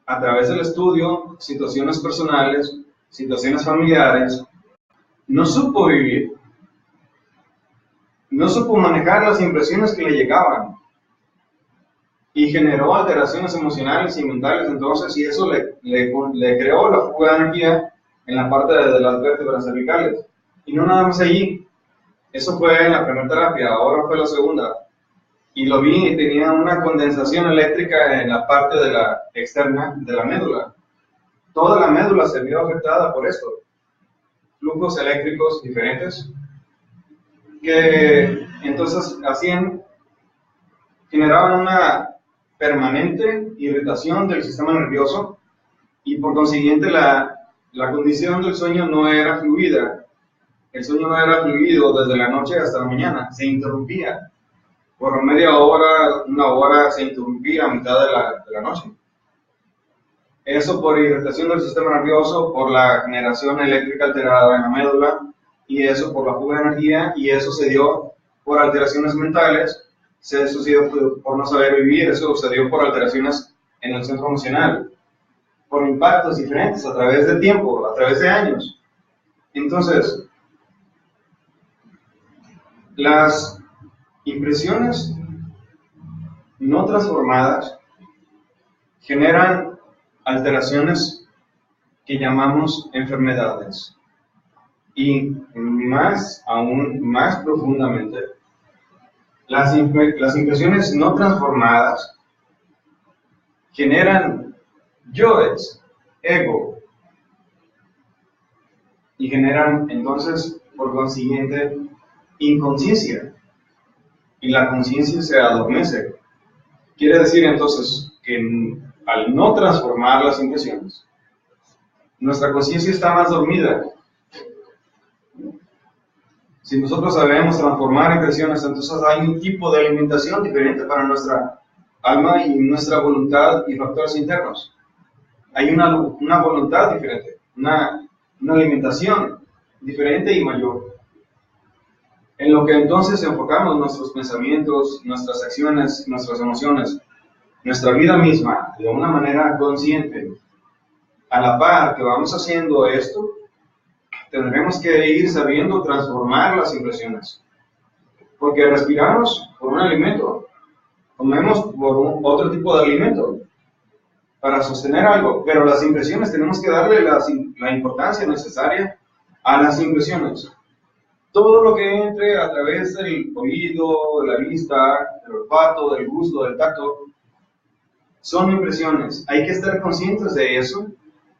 a través del estudio, situaciones personales, situaciones familiares. No supo vivir, no supo manejar las impresiones que le llegaban y generó alteraciones emocionales y mentales. Entonces, y eso le creó la fuga de energía en la parte de las vértebras cervicales. Y no nada más allí. Eso fue en la primera terapia, ahora fue la segunda. Y lo vi y tenía una condensación eléctrica en la parte de la externa de la médula. Toda la médula se vio afectada por esto. Flujos eléctricos diferentes que entonces hacían generaban una permanente irritación del sistema nervioso y por consiguiente la condición del sueño no era fluida. El sueño no era fluido desde la noche hasta la mañana, se interrumpía. Por media hora, una hora se interrumpía a mitad de la noche. Eso por irritación del sistema nervioso, por la generación eléctrica alterada en la médula, y eso por la fuga de energía, y eso se dio por alteraciones mentales, eso se dio por no saber vivir, eso se dio por alteraciones en el centro emocional, por impactos diferentes a través del tiempo, a través de años. Entonces, las impresiones no transformadas generan alteraciones que llamamos enfermedades. Y aún más profundamente, las impresiones no transformadas generan yoes, ego, y generan entonces, por consiguiente, inconsciencia. Y la conciencia se adormece. Quiere decir entonces que al no transformar las impresiones, nuestra conciencia está más dormida. Si nosotros sabemos transformar impresiones, entonces hay un tipo de alimentación diferente para nuestra alma y nuestra voluntad y factores internos. Hay una voluntad diferente, una alimentación diferente y mayor. En lo que entonces enfocamos nuestros pensamientos, nuestras acciones, nuestras emociones, nuestra vida misma, de una manera consciente. A la par que vamos haciendo esto, tendremos que ir sabiendo transformar las impresiones. Porque respiramos por un alimento, comemos por otro tipo de alimento, para sostener algo, pero las impresiones tenemos que darle la importancia necesaria a las impresiones. Todo lo que entre a través del oído, de la vista, del olfato, del gusto, del tacto, son impresiones. Hay que estar conscientes de eso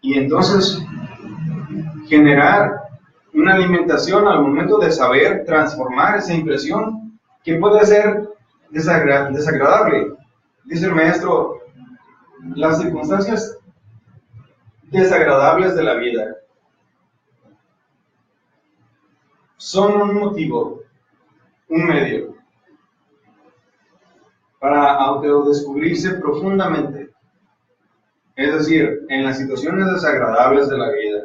y entonces generar una alimentación al momento de saber transformar esa impresión que puede ser desagradable. Dice el maestro, las circunstancias desagradables de la vida son un motivo, un medio, para autodescubrirse profundamente. Es decir, en las situaciones desagradables de la vida,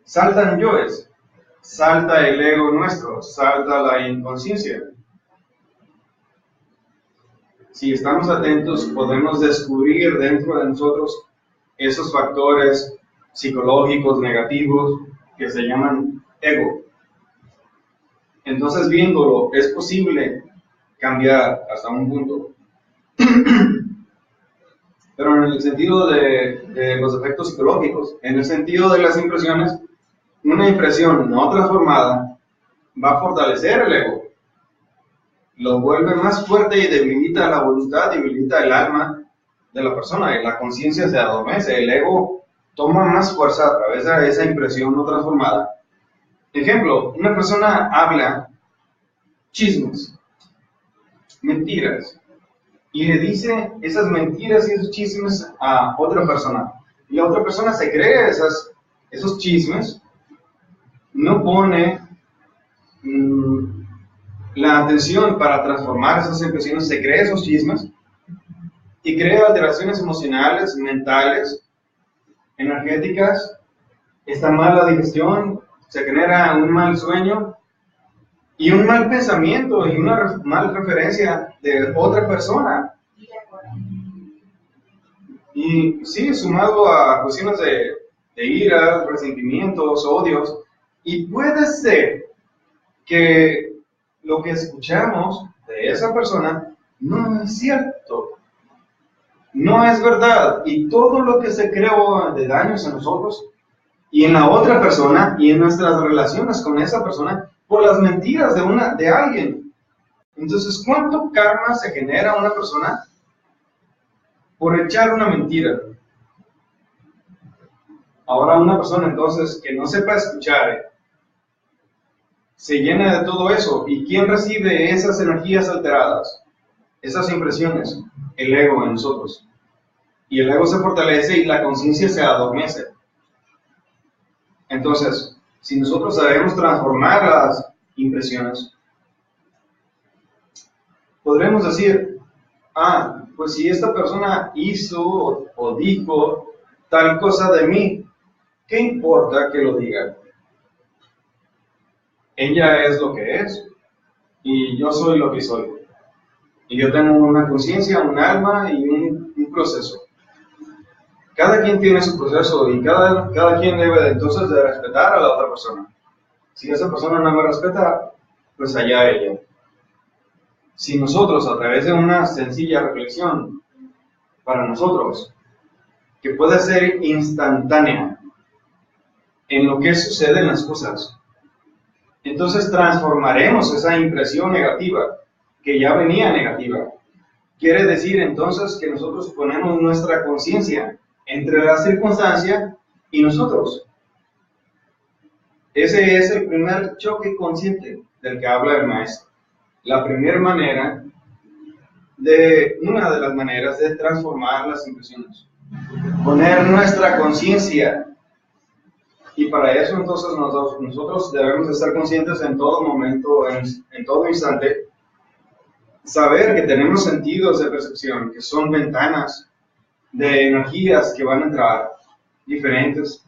saltan yoes, salta el ego nuestro, salta la inconsciencia. Si estamos atentos, podemos descubrir dentro de nosotros esos factores psicológicos negativos que se llaman ego. Entonces, viéndolo, es posible cambiar hasta un punto. Pero en el sentido de los efectos psicológicos, en el sentido de las impresiones, una impresión no transformada va a fortalecer el ego, lo vuelve más fuerte y debilita la voluntad, debilita el alma de la persona y la conciencia se adormece, el ego toma más fuerza a través de esa impresión no transformada. Ejemplo, una persona habla chismes, mentiras, y le dice esas mentiras y esos chismes a otra persona. Y la otra persona se cree esos chismes, no pone la atención para transformar esas impresiones, se cree esos chismes y crea alteraciones emocionales, mentales, energéticas, esta mala digestión, se genera un mal sueño y un mal pensamiento y una mala referencia de otra persona. Y sí, sumado a cuestiones de ira, resentimientos, odios, y puede ser que lo que escuchamos de esa persona no es cierto, no es verdad, y todo lo que se creó de daños en nosotros y en la otra persona y en nuestras relaciones con esa persona por las mentiras de alguien. Entonces, ¿cuánto karma se genera a una persona por echar una mentira? Ahora una persona entonces que no sepa escuchar se llena de todo eso. ¿Y quién recibe esas energías alteradas? esas impresiones, el ego en nosotros. Y el ego se fortalece y la conciencia se adormece. Entonces, si nosotros sabemos transformar las impresiones, podremos decir, pues si esta persona hizo o dijo tal cosa de mí, ¿qué importa que lo diga? Ella es lo que es y yo soy lo que soy. Y yo tengo una conciencia, un alma y un proceso. Cada quien tiene su proceso y cada quien debe entonces de respetar a la otra persona. Si esa persona no me respeta, pues allá ella. Si nosotros, a través de una sencilla reflexión para nosotros, que puede ser instantánea en lo que sucede en las cosas, entonces transformaremos esa impresión negativa, que ya venía negativa. Quiere decir entonces que nosotros ponemos nuestra conciencia entre la circunstancia y nosotros. Ese es el primer choque consciente del que habla el maestro. La primera manera, una de las maneras de transformar las impresiones. Poner nuestra conciencia. Y para eso entonces nosotros debemos estar conscientes en todo momento, en todo instante. Saber que tenemos sentidos de percepción, que son ventanas de energías que van a entrar diferentes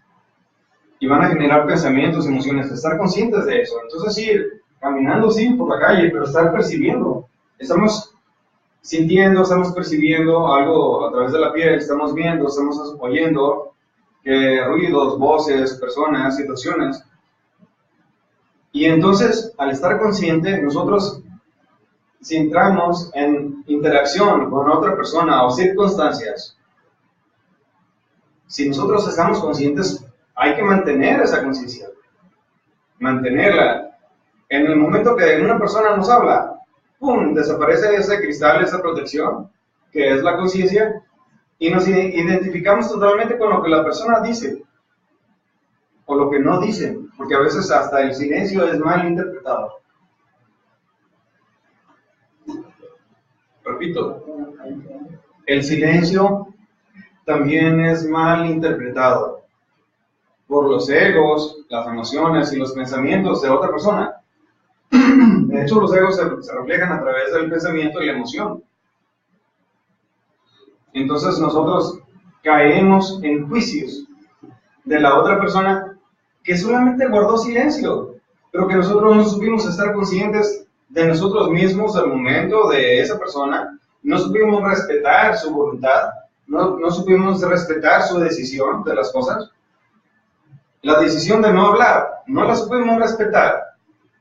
y van a generar pensamientos, emociones, estar conscientes de eso. Entonces ir caminando sí por la calle, pero estar percibiendo. Estamos sintiendo, estamos percibiendo algo a través de la piel, estamos viendo, estamos oyendo ruidos, voces, personas, situaciones. Y entonces, al estar consciente, nosotros, si entramos en interacción con otra persona o circunstancias, si nosotros estamos conscientes, hay que mantener esa conciencia, mantenerla. En el momento que una persona nos habla, ¡pum!, desaparece ese cristal, esa protección, que es la conciencia, y nos identificamos totalmente con lo que la persona dice, o lo que no dice, porque a veces hasta el silencio es mal interpretado. Repito, el silencio también es mal interpretado por los egos, las emociones y los pensamientos de otra persona. De hecho, los egos se reflejan a través del pensamiento y la emoción. Entonces nosotros caemos en juicios de la otra persona que solamente guardó silencio, pero que nosotros no supimos estar conscientes de nosotros mismos al momento de esa persona, no supimos respetar su voluntad, no supimos respetar su decisión de las cosas. La decisión de no hablar, no la supimos respetar.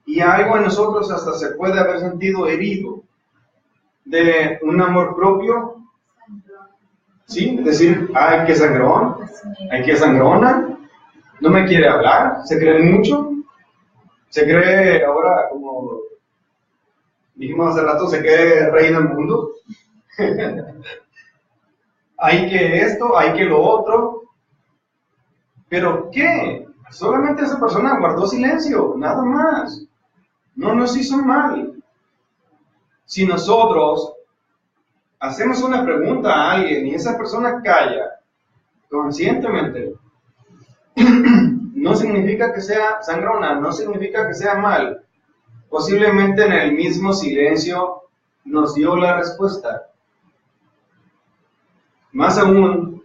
Y algo en nosotros hasta se puede haber sentido herido de un amor propio. ¿Sí? Decir, ay, qué sangrón, ay, qué sangrona, no me quiere hablar, se cree mucho, se cree ahora, como dijimos hace rato, se cree rey del mundo. Hay que esto, hay que lo otro. ¿Pero qué? Solamente esa persona guardó silencio, nada más. No nos hizo mal. Si nosotros hacemos una pregunta a alguien y esa persona calla conscientemente, no significa que sea sangrona, no significa que sea mal. Posiblemente en el mismo silencio nos dio la respuesta. Más aún,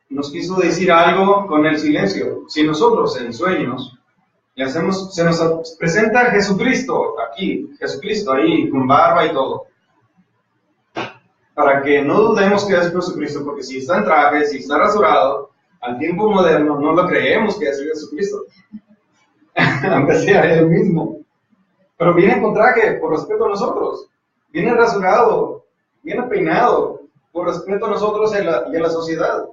nos quiso decir algo con el silencio. Si nosotros en sueños se nos presenta Jesucristo aquí, Jesucristo ahí, con barba y todo, para que no dudemos que es Jesucristo, porque si está en traje, si está rasurado, al tiempo moderno no lo creemos que es Jesucristo, aunque sea él mismo. Pero viene con traje por respeto a nosotros, viene rasurado, viene peinado por respeto a nosotros y a la sociedad.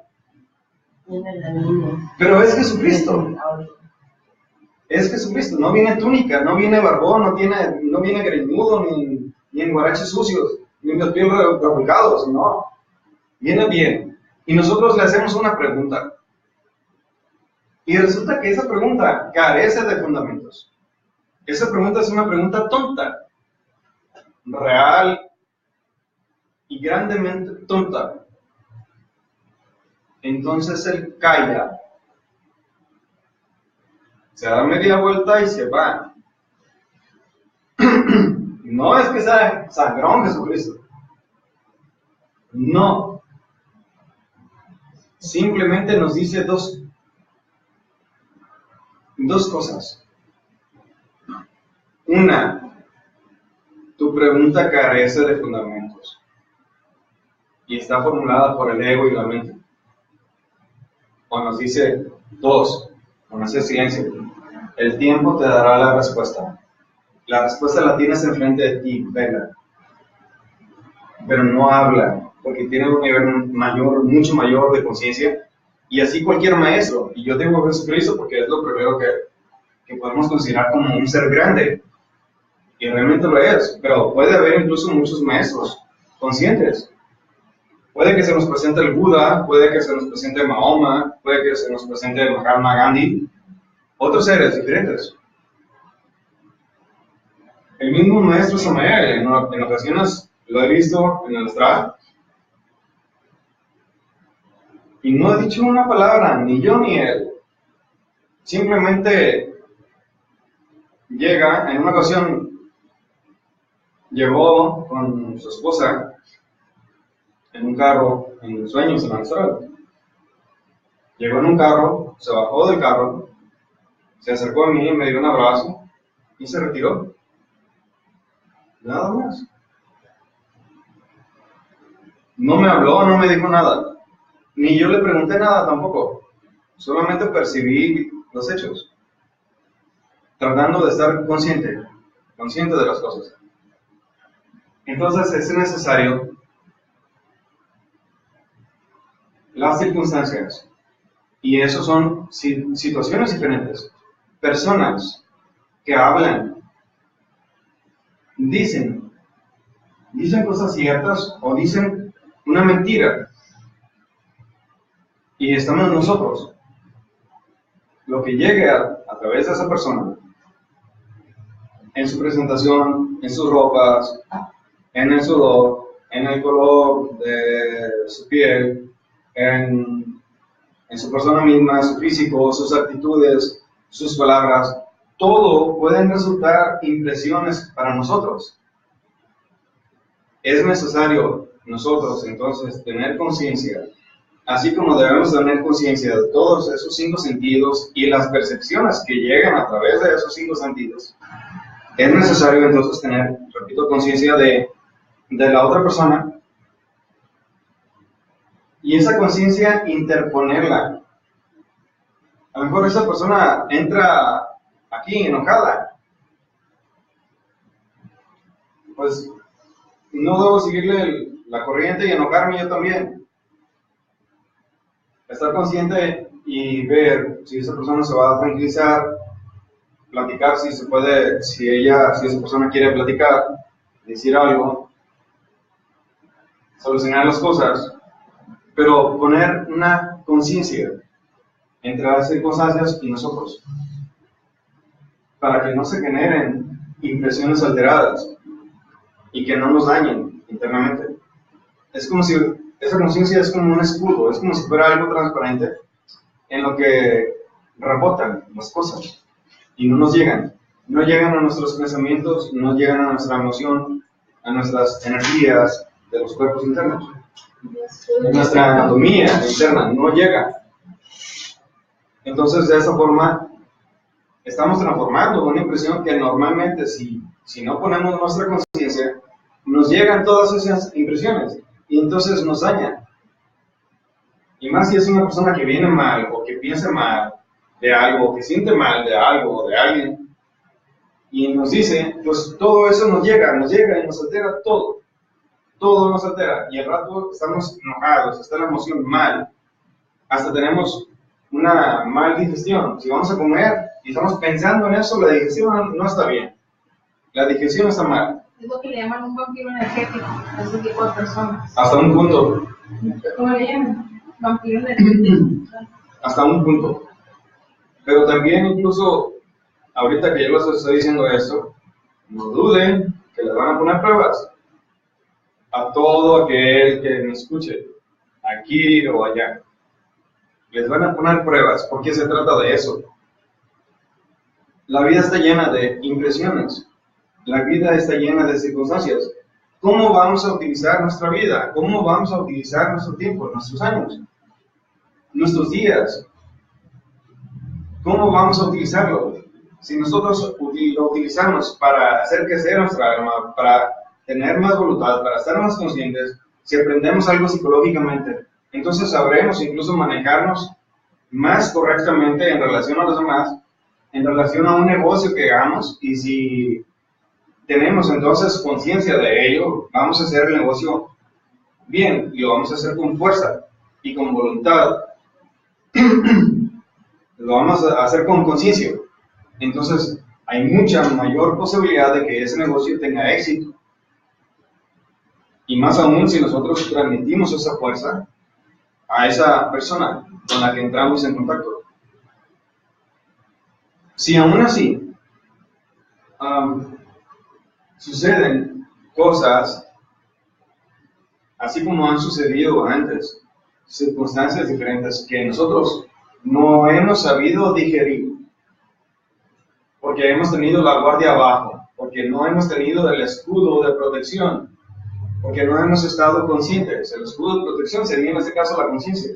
Pero es Jesucristo. Es Jesucristo, no viene túnica, no viene barbón, no viene greñudo, ni en guaraches sucios, ni en los pies revolcados, no. Viene bien. Y nosotros le hacemos una pregunta. Y resulta que esa pregunta carece de fundamentos. Esa pregunta es una pregunta tonta. Real, y grandemente tonta. Entonces él calla, se da media vuelta y se va. No es que sea sangrón Jesucristo. No. Simplemente nos dice dos cosas. Una, tu pregunta carece de fundamentos y está formulada por el ego y la mente. O nos dice dos, con ese silencio, el tiempo te dará la respuesta. La respuesta la tienes enfrente de ti, venga. Pero no habla, porque tiene un nivel mayor, mucho mayor de conciencia, y así cualquier maestro. Y yo digo Jesucristo porque es lo primero que podemos considerar como un ser grande, y realmente lo es, pero puede haber incluso muchos maestros conscientes. Puede que se nos presente el Buda, puede que se nos presente Mahoma, puede que se nos presente Mahatma Gandhi, otros seres diferentes. El mismo maestro Samael, en ocasiones lo he visto en el astral, y no ha dicho una palabra, ni yo ni él. Simplemente llega, en una ocasión, llegó con su esposa en un carro, en sueños, en el astral. Llegó en un carro, se bajó del carro, se acercó a mí, me dio un abrazo y se retiró. Nada más. No me habló, no me dijo nada. Ni yo le pregunté nada tampoco. Solamente percibí los hechos. Tratando de estar consciente de las cosas. Entonces es necesario las circunstancias. Y eso son situaciones diferentes. Personas que hablan, dicen cosas ciertas o dicen una mentira. Y estamos nosotros. Lo que llegue a través de esa persona, en su presentación, en sus ropas, en el sudor, en el color de su piel, en su persona misma, su físico, sus actitudes, sus palabras, todo pueden resultar impresiones para nosotros. Es necesario nosotros entonces tener conciencia, así como debemos tener conciencia de todos esos 5 sentidos y las percepciones que llegan a través de esos 5 sentidos. Es necesario entonces tener, repito, conciencia de la otra persona, y esa conciencia interponerla. A lo mejor esa persona entra aquí enojada, pues no debo seguirle la corriente y enojarme yo también. Estar consciente y ver si esa persona se va a tranquilizar, platicar si se puede, si esa persona quiere platicar, decir algo, solucionar las cosas, pero poner una conciencia entre las circunstancias y nosotros, para que no se generen impresiones alteradas y que no nos dañen internamente. Es como si esa conciencia es como un escudo, es como si fuera algo transparente en lo que rebotan las cosas y no nos llegan. No llegan a nuestros pensamientos, no llegan a nuestra emoción, a nuestras energías de los cuerpos internos. Nuestra anatomía interna no llega. Entonces, de esa forma, estamos transformando una impresión que normalmente, si no ponemos nuestra conciencia, nos llegan todas esas impresiones y entonces nos dañan. Y más si es una persona que viene mal o que piensa mal de algo, que siente mal de algo o de alguien, y nos dice, pues todo eso nos llega y nos altera todo. Todo nos altera, y al rato estamos enojados, está la emoción mal, hasta tenemos una mal digestión. Si vamos a comer y estamos pensando en eso, la digestión no está bien, la digestión está mal. Es lo que le llaman un vampiro energético a ese tipo de personas. Hasta un punto. ¿Cómo le llaman? Vampiro energético. Hasta un punto. Pero también incluso, ahorita que yo les estoy diciendo esto, no duden que les van a poner pruebas. a todo aquel que me escuche, aquí o allá. Les van a poner pruebas, porque se trata de eso. La vida está llena de impresiones. La vida está llena de circunstancias. ¿Cómo vamos a utilizar nuestra vida? ¿Cómo vamos a utilizar nuestro tiempo, nuestros años, nuestros días? ¿Cómo vamos a utilizarlo? Si nosotros lo utilizamos para hacer crecer nuestra alma, para tener más voluntad, para estar más conscientes, si aprendemos algo psicológicamente, entonces sabremos incluso manejarnos más correctamente en relación a los demás, en relación a un negocio que hagamos, y si tenemos entonces conciencia de ello, vamos a hacer el negocio bien, y lo vamos a hacer con fuerza y con voluntad. Lo vamos a hacer con conciencia. Entonces, hay mucha mayor posibilidad de que ese negocio tenga éxito. Y más aún si nosotros transmitimos esa fuerza a esa persona con la que entramos en contacto. Si aún así suceden cosas, así como han sucedido antes, circunstancias diferentes que nosotros no hemos sabido digerir, porque hemos tenido la guardia abajo, porque no hemos tenido el escudo de protección, porque no hemos estado conscientes. El escudo de protección sería en este caso la conciencia.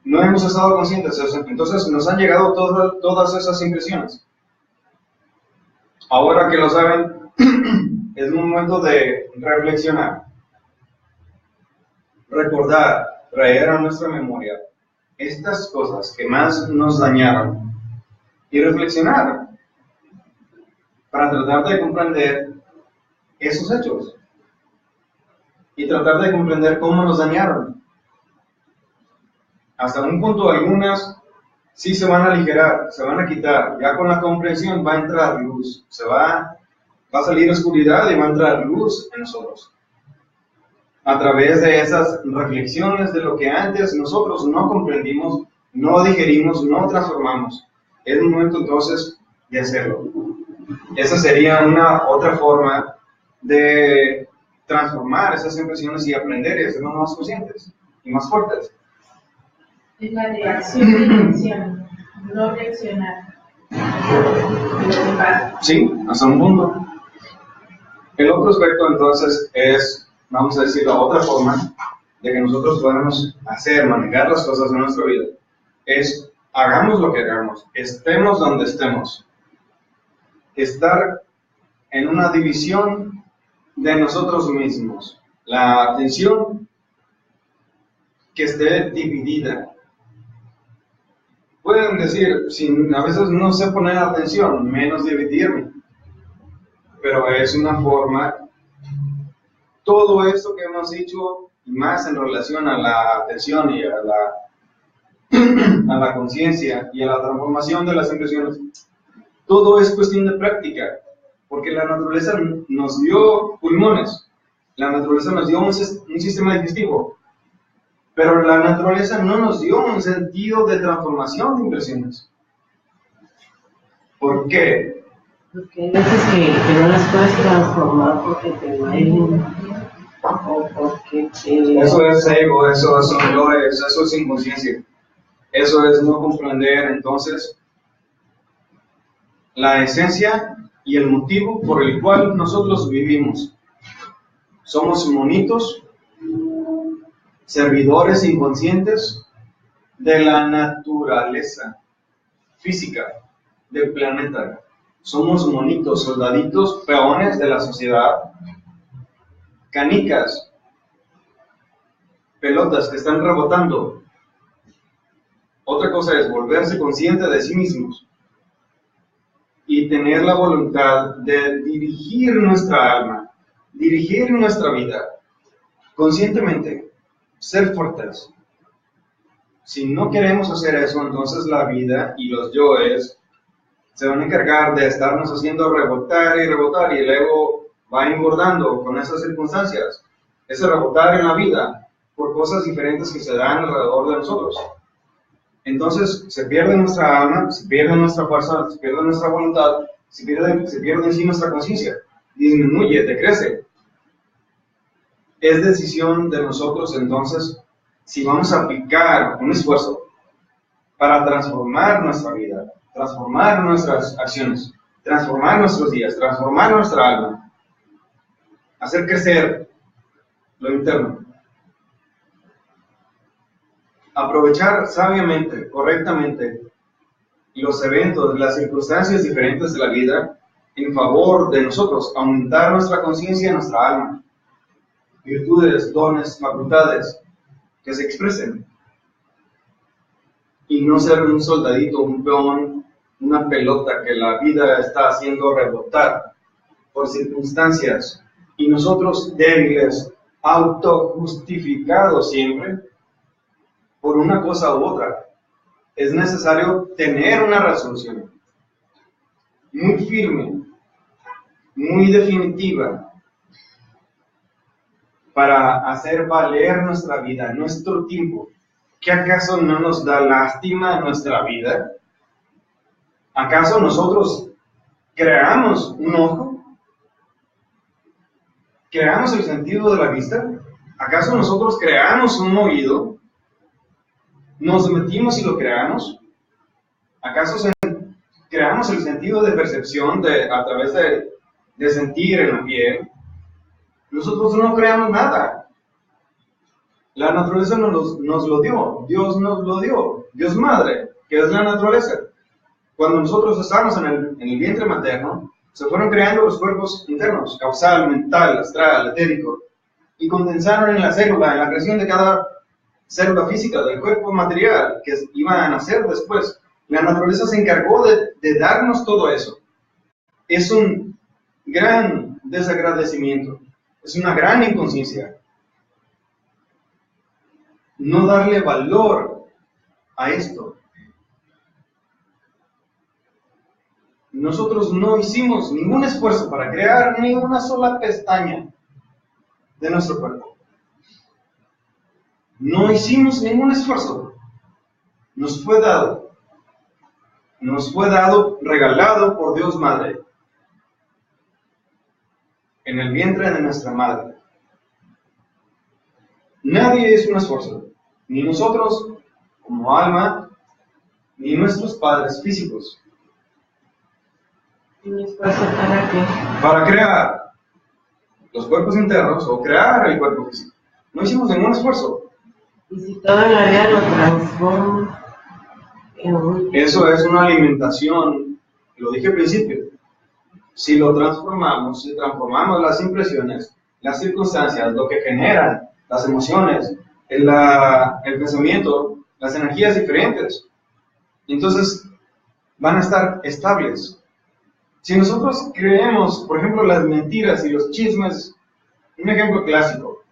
No hemos estado conscientes, entonces nos han llegado todas esas impresiones. Ahora que lo saben, es un momento de reflexionar, recordar, traer a nuestra memoria estas cosas que más nos dañaron y reflexionar para tratar de comprender esos hechos y tratar de comprender cómo nos dañaron. Hasta un punto algunas sí se van a aligerar, se van a quitar, ya con la comprensión va a entrar luz, va a salir oscuridad y va a entrar luz en nosotros. A través de esas reflexiones de lo que antes nosotros no comprendimos, no digerimos, no transformamos. Es el momento entonces de hacerlo. Esa sería una otra forma de transformar esas impresiones y aprender y hacernos más conscientes y más fuertes. Es la reacción y reacción, no reaccionar. Sí, hasta un punto. El otro aspecto entonces es, vamos a decir, la otra forma de que nosotros podamos hacer, manejar las cosas en nuestra vida, es hagamos lo que hagamos, estemos donde estemos, estar en una división de nosotros mismos, la atención que esté dividida. Pueden decir, a veces no sé poner atención, menos dividirme, pero es una forma. Todo esto que hemos dicho, y más en relación a la atención y a la conciencia y a la transformación de las impresiones, todo es cuestión de práctica, porque la naturaleza nos dio pulmones, la naturaleza nos dio un sistema digestivo, pero la naturaleza no nos dio un sentido de transformación de impresiones. ¿Por qué? Porque hay veces que no las puedes transformar porque te duelen o porque te... Eso es ego, eso es inconsciencia. Eso es no comprender entonces la esencia y el motivo por el cual nosotros vivimos. Somos monitos, servidores inconscientes de la naturaleza física del planeta. Somos monitos, soldaditos, peones de la sociedad, canicas, pelotas que están rebotando. Otra cosa es volverse consciente de sí mismos y tener la voluntad de dirigir nuestra alma, dirigir nuestra vida conscientemente, ser fuertes. Si no queremos hacer eso, entonces la vida y los yoes se van a encargar de estarnos haciendo rebotar y rebotar, y el ego va engordando con esas circunstancias, ese rebotar en la vida por cosas diferentes que se dan alrededor de nosotros. Entonces se pierde nuestra alma, se pierde nuestra fuerza, se pierde nuestra voluntad, se pierde en sí nuestra conciencia, disminuye, decrece. es decisión de nosotros entonces si vamos a aplicar un esfuerzo para transformar nuestra vida, transformar nuestras acciones, transformar nuestros días, transformar nuestra alma, hacer crecer lo interno, aprovechar sabiamente, correctamente los eventos, las circunstancias diferentes de la vida en favor de nosotros, aumentar nuestra conciencia y nuestra alma, virtudes, dones, facultades que se expresen, y no ser un soldadito, un peón, una pelota que la vida está haciendo rebotar por circunstancias, y nosotros débiles, autojustificados siempre por una cosa u otra. Es necesario tener una resolución muy firme, muy definitiva, para hacer valer nuestra vida, nuestro tiempo. ¿Qué acaso no nos da lástima nuestra vida? ¿Acaso nosotros creamos un ojo? ¿Creamos el sentido de la vista? ¿Acaso nosotros creamos un oído? ¿Nos metimos y lo creamos? ¿Acaso creamos el sentido de percepción a través de sentir en la piel? Nosotros no creamos nada. La naturaleza nos lo dio, Dios nos lo dio, Dios Madre, que es la naturaleza. Cuando nosotros estamos en el vientre materno, se fueron creando los cuerpos internos, causal, mental, astral, etérico, y condensaron en la célula, en la creación de cada célula física del cuerpo material que iba a nacer después. La naturaleza se encargó de darnos todo eso. Es un gran desagradecimiento, es una gran inconsciencia no darle valor a esto. Nosotros no hicimos ningún esfuerzo para crear ni una sola pestaña de nuestro cuerpo. No hicimos ningún esfuerzo. Nos fue dado, regalado por Dios Madre, en el vientre de nuestra madre. Nadie hizo un esfuerzo, ni nosotros como alma, ni nuestros padres físicos. ¿Un esfuerzo para qué? Para crear los cuerpos internos o crear el cuerpo físico. No hicimos ningún esfuerzo. Y si toda la vida lo transforma en un... Eso es una alimentación, lo dije al principio. Si lo transformamos, si transformamos las impresiones, las circunstancias, lo que generan, las emociones, el pensamiento, las energías diferentes, entonces van a estar estables. Si nosotros creemos, por ejemplo, las mentiras y los chismes, un ejemplo clásico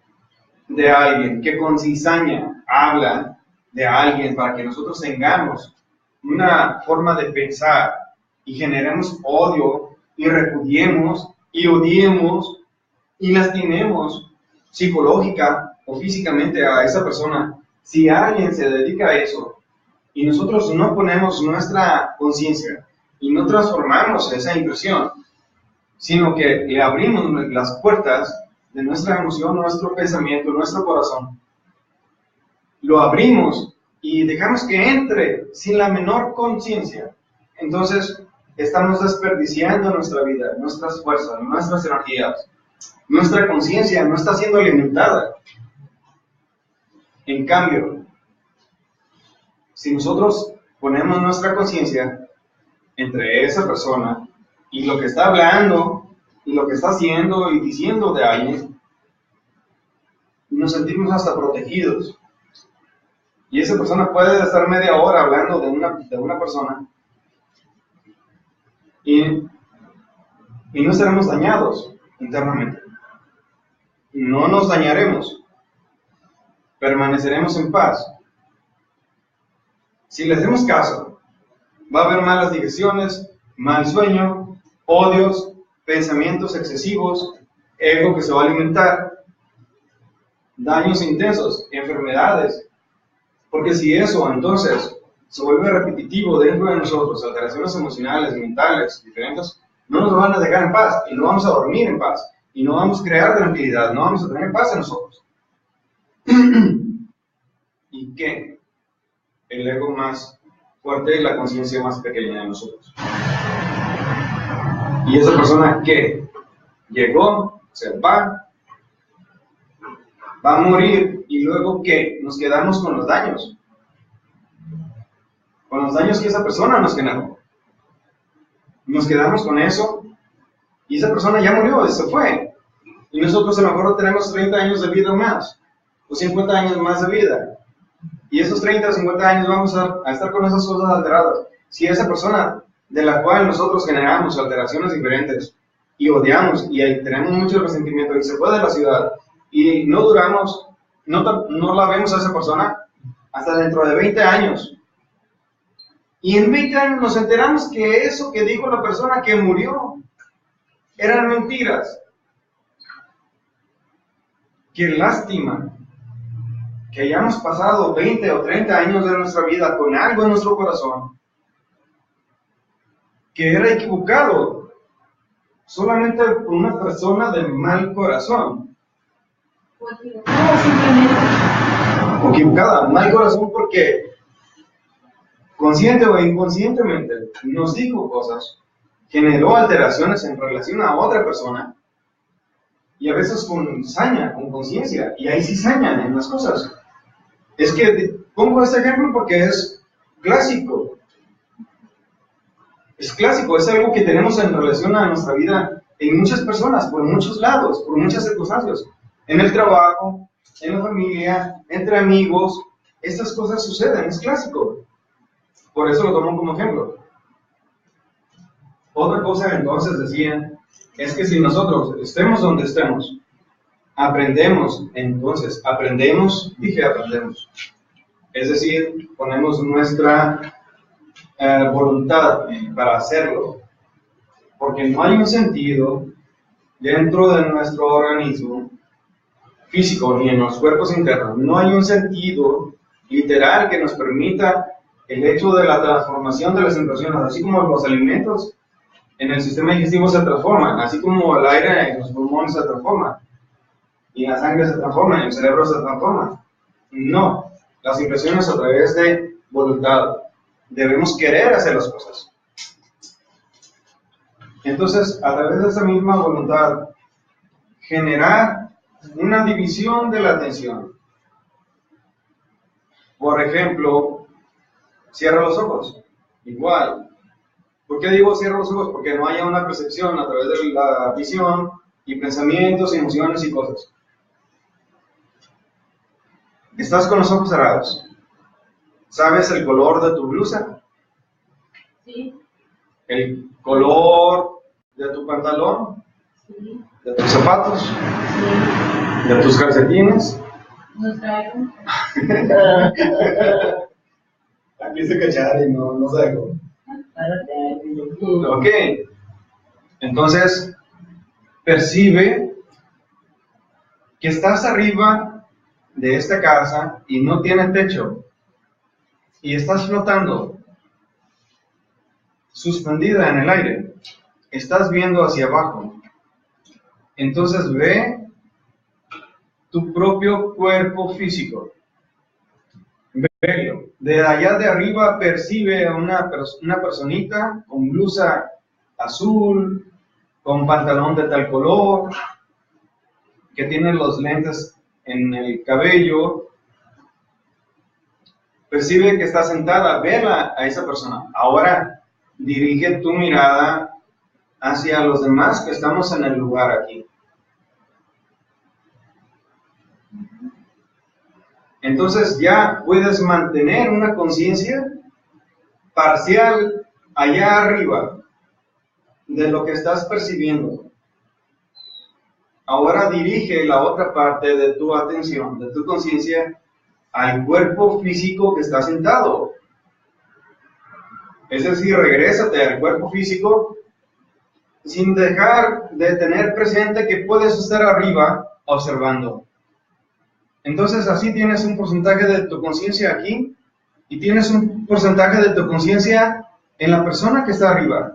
de alguien que con cizaña habla de alguien para que nosotros tengamos una forma de pensar y generemos odio y repudiemos y odiemos y lastimemos psicológica o físicamente a esa persona. Si alguien se dedica a eso y nosotros no ponemos nuestra conciencia y no transformamos esa impresión, sino que le abrimos las puertas de nuestra emoción, nuestro pensamiento, nuestro corazón, lo abrimos y dejamos que entre sin la menor conciencia, entonces estamos desperdiciando nuestra vida, nuestras fuerzas, nuestras energías. Nuestra conciencia no está siendo alimentada. En cambio, si nosotros ponemos nuestra conciencia entre esa persona y lo que está hablando y lo que está haciendo y diciendo de alguien, nos sentimos hasta protegidos. Y esa persona puede estar media hora hablando de una persona y no seremos dañados internamente. No nos dañaremos. Permaneceremos en paz. Si le hacemos caso, va a haber malas digestiones, mal sueño, odios, pensamientos excesivos, ego que se va a alimentar, daños intensos, enfermedades. Porque si eso entonces se vuelve repetitivo dentro de nosotros, alteraciones emocionales, mentales, diferentes, no nos van a dejar en paz y no vamos a dormir en paz. y no vamos a crear tranquilidad, no vamos a tener paz en nosotros. ¿Y qué? El ego más fuerte y la conciencia más pequeña de nosotros. Y esa persona que llegó, se va a morir, y luego ¿qué? Nos quedamos con los daños. Con los daños que esa persona nos generó. Nos quedamos con eso, y esa persona ya murió, se fue. Y nosotros a lo mejor tenemos 30 años de vida más, o 50 años más de vida. Y esos 30 o 50 años vamos a estar con esas cosas alteradas. Si esa persona de la cual nosotros generamos alteraciones diferentes, y odiamos, y tenemos mucho resentimiento, y se fue de la ciudad, y no duramos, no la vemos a esa persona hasta dentro de 20 años. Y en 20 años nos enteramos que eso que dijo la persona que murió eran mentiras. Qué lástima que hayamos pasado 20 o 30 años de nuestra vida con algo en nuestro corazón que era equivocado solamente por una persona de mal corazón. O simplemente. O equivocada, mal corazón porque consciente o inconscientemente nos dijo cosas, generó alteraciones en relación a otra persona, y a veces con saña, con conciencia, y ahí sí sañan en las cosas. Es que pongo este ejemplo porque es clásico. Es clásico, es algo que tenemos en relación a nuestra vida en muchas personas, por muchos lados, por muchas circunstancias. En el trabajo, en la familia, entre amigos, estas cosas suceden, es clásico. Por eso lo tomo como ejemplo. Otra cosa entonces decía, es que si nosotros estemos donde estemos, aprendemos, dije aprendemos. Es decir, ponemos nuestra voluntad para hacerlo. Porque no hay un sentido dentro de nuestro organismo físico ni en los cuerpos internos, no hay un sentido literal que nos permita el hecho de la transformación de las impresiones, así como los alimentos en el sistema digestivo se transforman, así como el aire en los pulmones se transforma, y la sangre se transforma, y el cerebro se transforma. No, las impresiones a través de voluntad. Debemos querer hacer las cosas. Entonces, a través de esa misma voluntad, generar una división de la atención. Por ejemplo, cierra los ojos. Igual. ¿Por qué digo cierra los ojos? Porque no haya una percepción a través de la visión y pensamientos, emociones y cosas. Estás con los ojos cerrados. ¿Sabes el color de tu blusa? Sí. ¿El color de tu pantalón? Sí. ¿De tus zapatos? Sí. ¿De tus calcetines? No traigo. Aquí se cachar y no se dejó. Ok. Entonces, percibe que estás arriba de esta casa y no tiene techo. Y estás flotando, suspendida en el aire. Estás viendo hacia abajo. Entonces ve tu propio cuerpo físico. Velo. De allá de arriba percibe a una personita con blusa azul, con pantalón de tal color, que tiene los lentes en el cabello. Percibe que está sentada, vela a esa persona. Ahora dirige tu mirada hacia los demás que estamos en el lugar aquí. Entonces ya puedes mantener una conciencia parcial allá arriba de lo que estás percibiendo. Ahora dirige la otra parte de tu atención, de tu conciencia, al cuerpo físico que está sentado. Es decir, regrésate al cuerpo físico sin dejar de tener presente que puedes estar arriba observando. Entonces así tienes un porcentaje de tu conciencia aquí y tienes un porcentaje de tu conciencia en la persona que está arriba.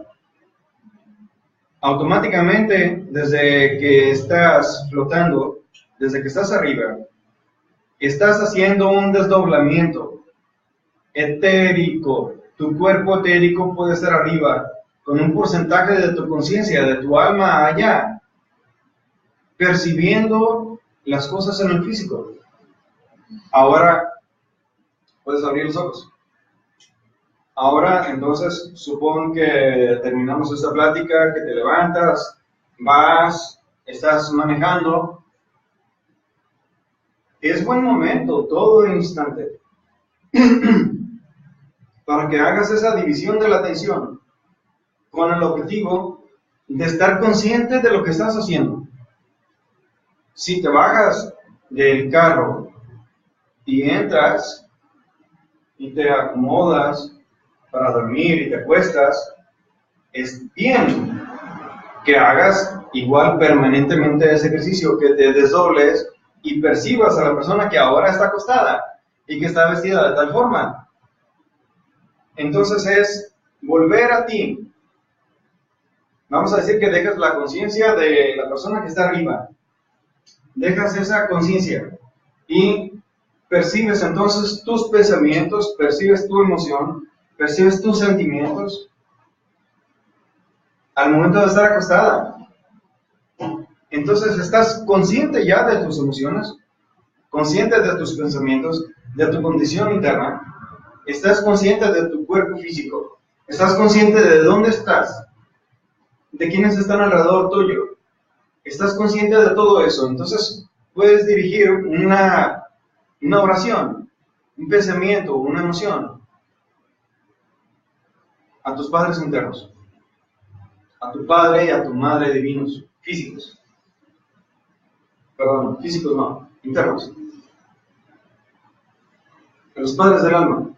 automáticamente, desde que estás flotando, desde que estás arriba, estás haciendo un desdoblamiento etérico. Tu cuerpo etérico puede estar arriba, con un porcentaje de tu conciencia, de tu alma allá, percibiendo las cosas en el físico. Ahora puedes abrir los ojos. Ahora, entonces, supón que terminamos esta plática, que te levantas, vas, estás manejando. Es buen momento, todo el instante, para que hagas esa división de la atención con el objetivo de estar consciente de lo que estás haciendo. Si te bajas del carro y entras y te acomodas para dormir y te acuestas, es bien que hagas igual permanentemente ese ejercicio, que te desdobles y percibas a la persona que ahora está acostada y que está vestida de tal forma. Entonces es volver a ti. Vamos a decir que dejas la conciencia de la persona que está arriba. Dejas esa conciencia y percibes entonces tus pensamientos, percibes tu emoción, percibes tus sentimientos al momento de estar acostada. Entonces estás consciente ya de tus emociones, consciente de tus pensamientos, de tu condición interna. Estás consciente de tu cuerpo físico. Estás consciente de dónde estás, de quiénes están alrededor tuyo. Estás consciente de todo eso. Entonces puedes dirigir una oración, un pensamiento, una emoción a tus padres internos, a tu padre y a tu madre divinos, físicos. Perdón, físicos no, internos. A los padres del alma.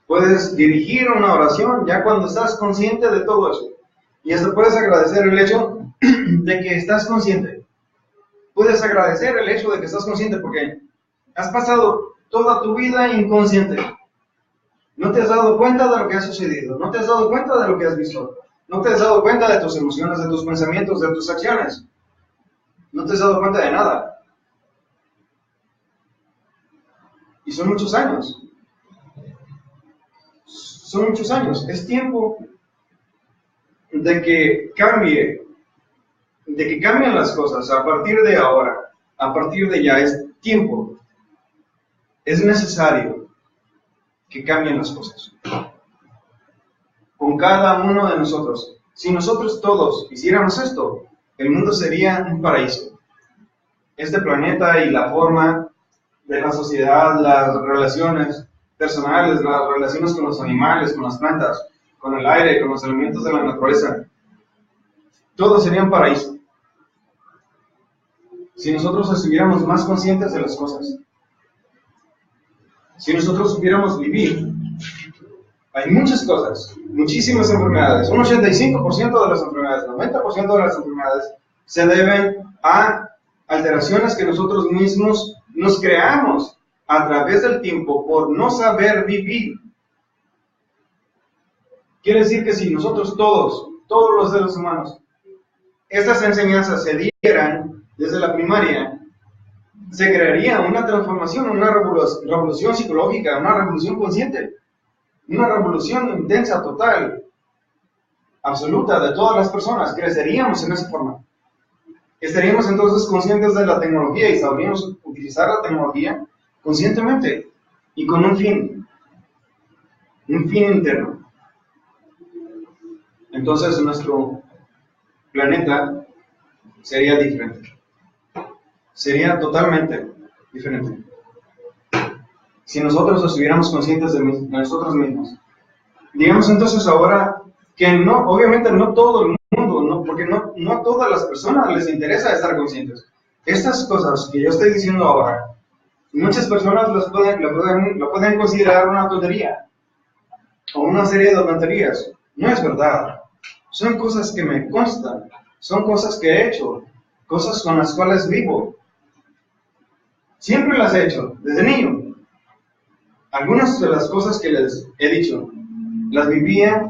Puedes dirigir una oración ya cuando estás consciente de todo eso. Y hasta puedes agradecer el hecho de que estás consciente. Puedes agradecer el hecho de que estás consciente porque has pasado toda tu vida inconsciente. No te has dado cuenta de lo que ha sucedido. No te has dado cuenta de lo que has visto. No te has dado cuenta de tus emociones, de tus pensamientos, de tus acciones. No te has dado cuenta de nada. Y son muchos años. Son muchos años. Es tiempo de que cambien las cosas a partir de ahora, a partir de ya. Es tiempo. Es necesario que cambien las cosas. Con cada uno de nosotros. Si nosotros todos hiciéramos esto, el mundo sería un paraíso. Este planeta y la forma de la sociedad, las relaciones personales, las relaciones con los animales, con las plantas, con el aire, con los elementos de la naturaleza, todo sería un paraíso. Si nosotros estuviéramos más conscientes de las cosas. Si nosotros supiéramos vivir. Hay muchas cosas, muchísimas enfermedades. Un 85% de las enfermedades, 90% de las enfermedades se deben a alteraciones que nosotros mismos nos creamos a través del tiempo por no saber vivir. Quiere decir que si nosotros todos los seres humanos, estas enseñanzas se dieran desde la primaria, se crearía una transformación, una revolución psicológica, una revolución consciente, una revolución intensa, total, absoluta de todas las personas. Creceríamos en esa forma. Estaríamos entonces conscientes de la tecnología y sabríamos utilizar la tecnología conscientemente y con un fin interno. Entonces nuestro planeta sería diferente. Sería totalmente diferente. Si nosotros estuviéramos conscientes de nosotros mismos. Digamos entonces ahora que no, obviamente no todo el mundo, ¿no? Porque no a todas las personas les interesa estar conscientes. Estas cosas que yo estoy diciendo ahora, muchas personas lo pueden considerar una tontería o una serie de tonterías. No es verdad. Son cosas que me constan, son cosas que he hecho, cosas con las cuales vivo. Siempre las he hecho, desde niño. Algunas de las cosas que les he dicho, las vivía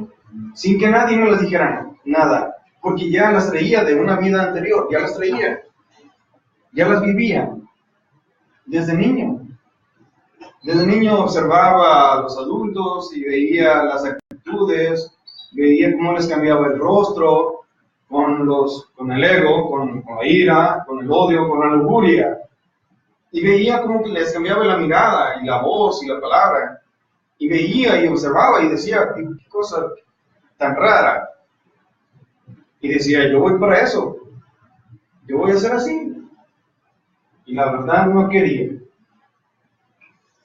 sin que nadie me las dijera nada. porque ya las traía de una vida anterior, ya las traía, ya las vivía desde niño. Desde niño observaba a los adultos y veía las actitudes, veía cómo les cambiaba el rostro, con el ego, con la ira, con el odio, con la lujuria. Y veía cómo que les cambiaba la mirada y la voz y la palabra. Y veía y observaba y decía, qué cosa tan rara. Y decía, yo voy para eso. Yo voy a ser así. Y la verdad no quería.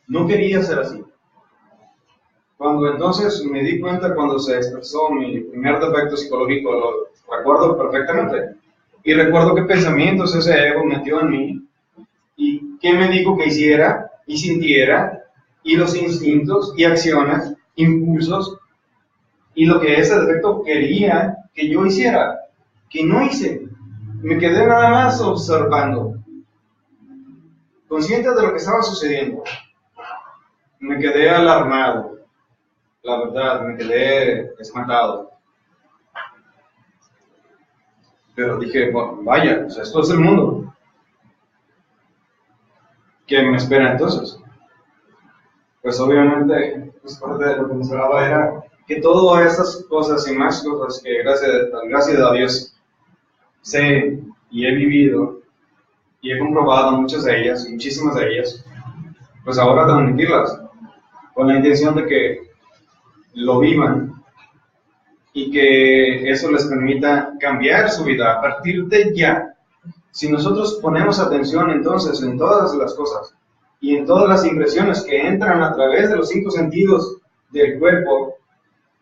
No quería ser así. Cuando entonces me di cuenta, cuando se expresó mi primer defecto psicológico, lo recuerdo perfectamente. Y recuerdo qué pensamientos ese ego metió en mí y qué me dijo que hiciera y sintiera, y los instintos y acciones, impulsos, y lo que ese defecto quería que yo hiciera, que no hice. Me quedé nada más observando, consciente de lo que estaba sucediendo. Me quedé alarmado, la verdad, me quedé espantado. Pero dije, bueno, vaya, pues esto es el mundo. ¿Qué me espera entonces? Pues obviamente, pues parte de lo que me esperaba era que todas esas cosas y más cosas que gracias a Dios sé y he vivido y he comprobado muchas de ellas, muchísimas de ellas, pues ahora transmitirlas con la intención de que lo vivan y que eso les permita cambiar su vida a partir de ya. Si nosotros ponemos atención entonces en todas las cosas y en todas las impresiones que entran a través de los 5 sentidos del cuerpo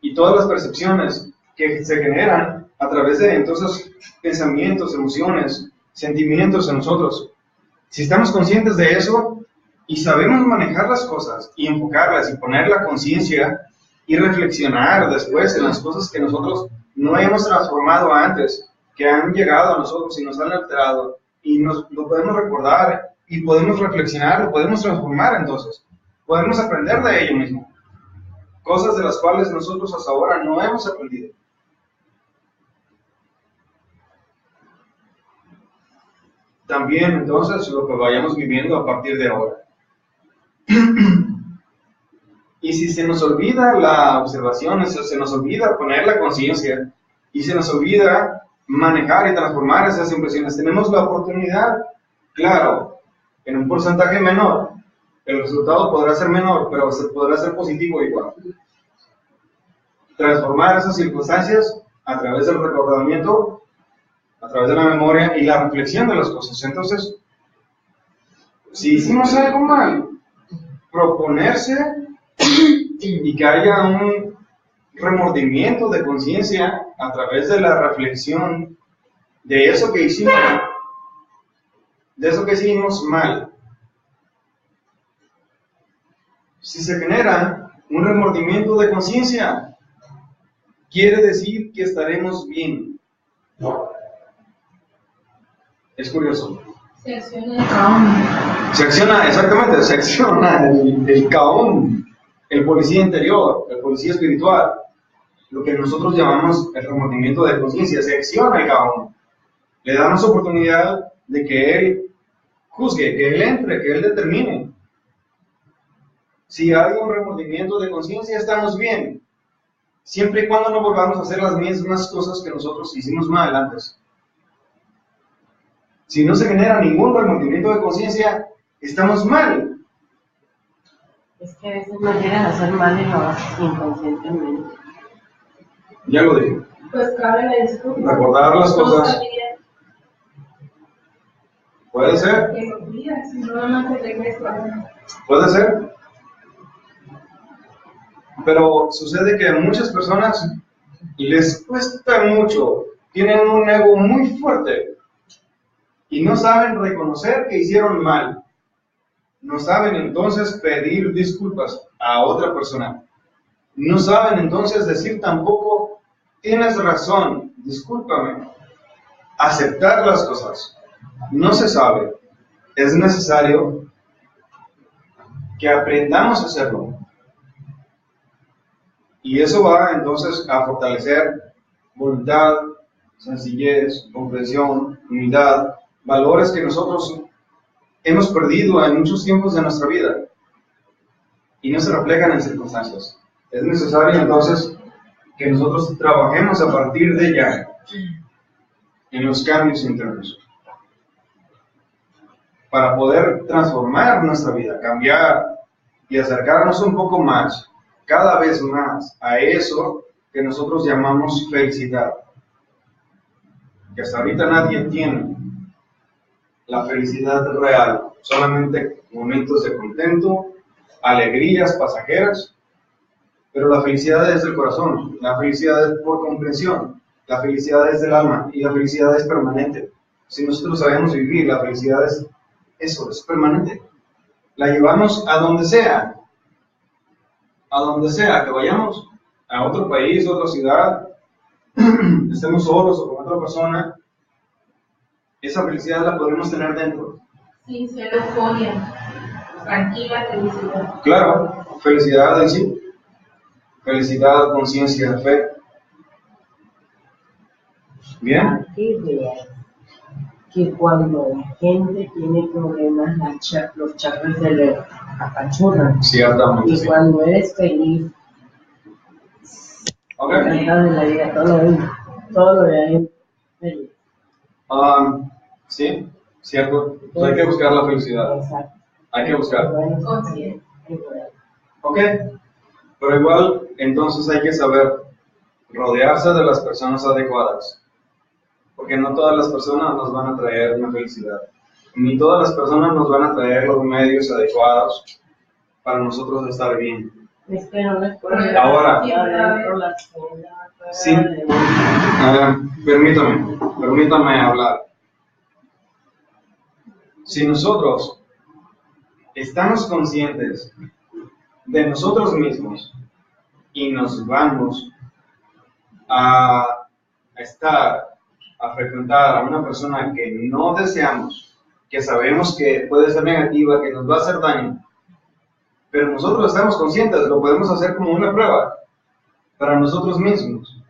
y todas las percepciones que se generan a través de entonces pensamientos, emociones, sentimientos en nosotros, si estamos conscientes de eso y sabemos manejar las cosas y enfocarlas y poner la conciencia y reflexionar después en las cosas que nosotros no hemos transformado antes, que han llegado a nosotros y nos han alterado, y lo podemos recordar y podemos reflexionar, lo podemos transformar entonces, podemos aprender de ello mismo, cosas de las cuales nosotros hasta ahora no hemos aprendido. También entonces lo que vayamos viviendo a partir de ahora. Y si se nos olvida la observación, se nos olvida poner la conciencia y se nos olvida manejar y transformar esas impresiones, tenemos la oportunidad, claro, en un porcentaje menor, el resultado podrá ser menor, pero podrá ser positivo igual. Transformar esas circunstancias a través del recordamiento, a través de la memoria y la reflexión de las cosas. Entonces, si hicimos algo mal, proponerse y que haya un remordimiento de conciencia a través de la reflexión de eso que hicimos mal. Si se genera un remordimiento de conciencia, quiere decir que estaremos bien. Es curioso. Se acciona el caón. Se acciona el caón, el policía interior, el policía espiritual. Lo que nosotros llamamos el remordimiento de conciencia, se acciona el caón. Le damos oportunidad de que él juzgue, que él entre, que él determine. Si hay un remordimiento de conciencia, estamos bien. Siempre y cuando no volvamos a hacer las mismas cosas que nosotros hicimos mal antes. Si no se genera ningún remordimiento de conciencia, estamos mal. Es que a veces no llegan a hacer mal y lo haces inconscientemente. Ya lo dije. Pues cabe la disculpa. Recordar las cosas. Puede ser. Que lo olvidas, si no te regresa. Puede ser. Pero sucede que a muchas personas les cuesta mucho, tienen un ego muy fuerte y no saben reconocer que hicieron mal. No saben entonces pedir disculpas a otra persona. No saben entonces decir tampoco, tienes razón, discúlpame. Aceptar las cosas. No se sabe. Es necesario que aprendamos a hacerlo. Y eso va entonces a fortalecer voluntad, sencillez, comprensión, humildad, valores que nosotros hemos perdido en muchos tiempos de nuestra vida y no se reflejan en circunstancias. Es necesario entonces que nosotros trabajemos a partir de ya en los cambios internos para poder transformar nuestra vida, cambiar y acercarnos un poco más, cada vez más, a eso que nosotros llamamos felicidad, que hasta ahorita nadie tiene. La felicidad real, solamente momentos de contento, alegrías pasajeras, pero la felicidad es del corazón, la felicidad es por comprensión, la felicidad es del alma y la felicidad es permanente. Si nosotros sabemos vivir, la felicidad es eso, es permanente. La llevamos a donde sea que vayamos, a otro país, otra ciudad, estemos solos o con otra persona, esa felicidad la podemos tener dentro. Sin ser euforia, tranquila felicidad. Claro, felicidad en sí. Felicidad, conciencia, fe. ¿Bien? ¿Qué idea? Que cuando la gente tiene problemas, los chakras se le apachurran. Ciertamente, Y sí. cuando eres feliz, Ok. encantado de la vida, todo lo de ahí, feliz. Sí, cierto. Pues hay que buscar la felicidad. Exacto. Hay que buscar. Consciente. Ok. Pero igual, entonces hay que saber rodearse de las personas adecuadas. Porque no todas las personas nos van a traer una felicidad. Ni todas las personas nos van a traer los medios adecuados para nosotros estar bien. Es que no les puedo Ahora, sí. Permítame hablar. Si nosotros estamos conscientes de nosotros mismos y nos vamos a frecuentar a una persona que no deseamos, que sabemos que puede ser negativa, que nos va a hacer daño, pero nosotros estamos conscientes, lo podemos hacer como una prueba para nosotros mismos,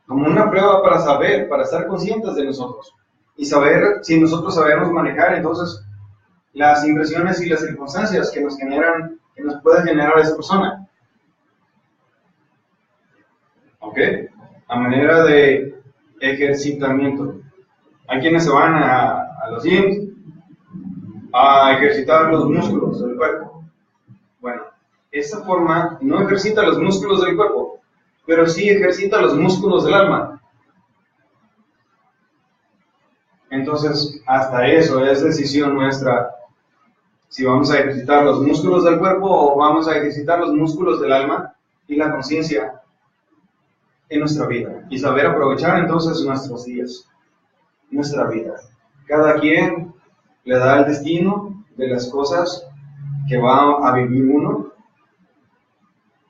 como una prueba para saber, para estar conscientes de nosotros y saber si nosotros sabemos manejar entonces las impresiones y las circunstancias que nos generan, que nos puede generar esa persona. ¿Ok? A manera de ejercitamiento. Hay quienes se van a los gyms a ejercitar los músculos del cuerpo. Bueno, esa forma no ejercita los músculos del cuerpo, pero sí ejercita los músculos del alma. Entonces, hasta eso es decisión nuestra, si vamos a ejercitar los músculos del cuerpo o vamos a ejercitar los músculos del alma y la conciencia en nuestra vida. Y saber aprovechar entonces nuestros días, nuestra vida. Cada quien le da el destino de las cosas que va a vivir uno,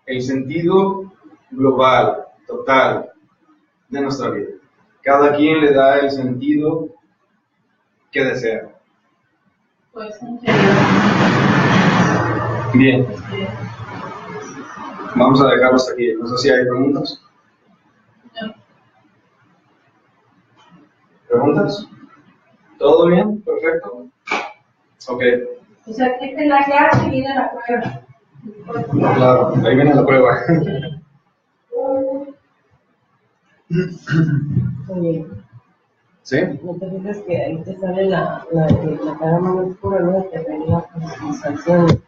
el sentido global, total de nuestra vida. Cada quien le da el sentido que desea. Pues Bien, vamos a dejarlo hasta aquí. No sé si hay preguntas. ¿Preguntas? ¿Todo bien? ¿Perfecto? Ok. O sea, que esta es la clase y viene la prueba. Claro, ahí viene la prueba. Oye, ¿Sí? ¿no te fijas que ahí te sale la cara más oscura, no? Te ven las sensaciones?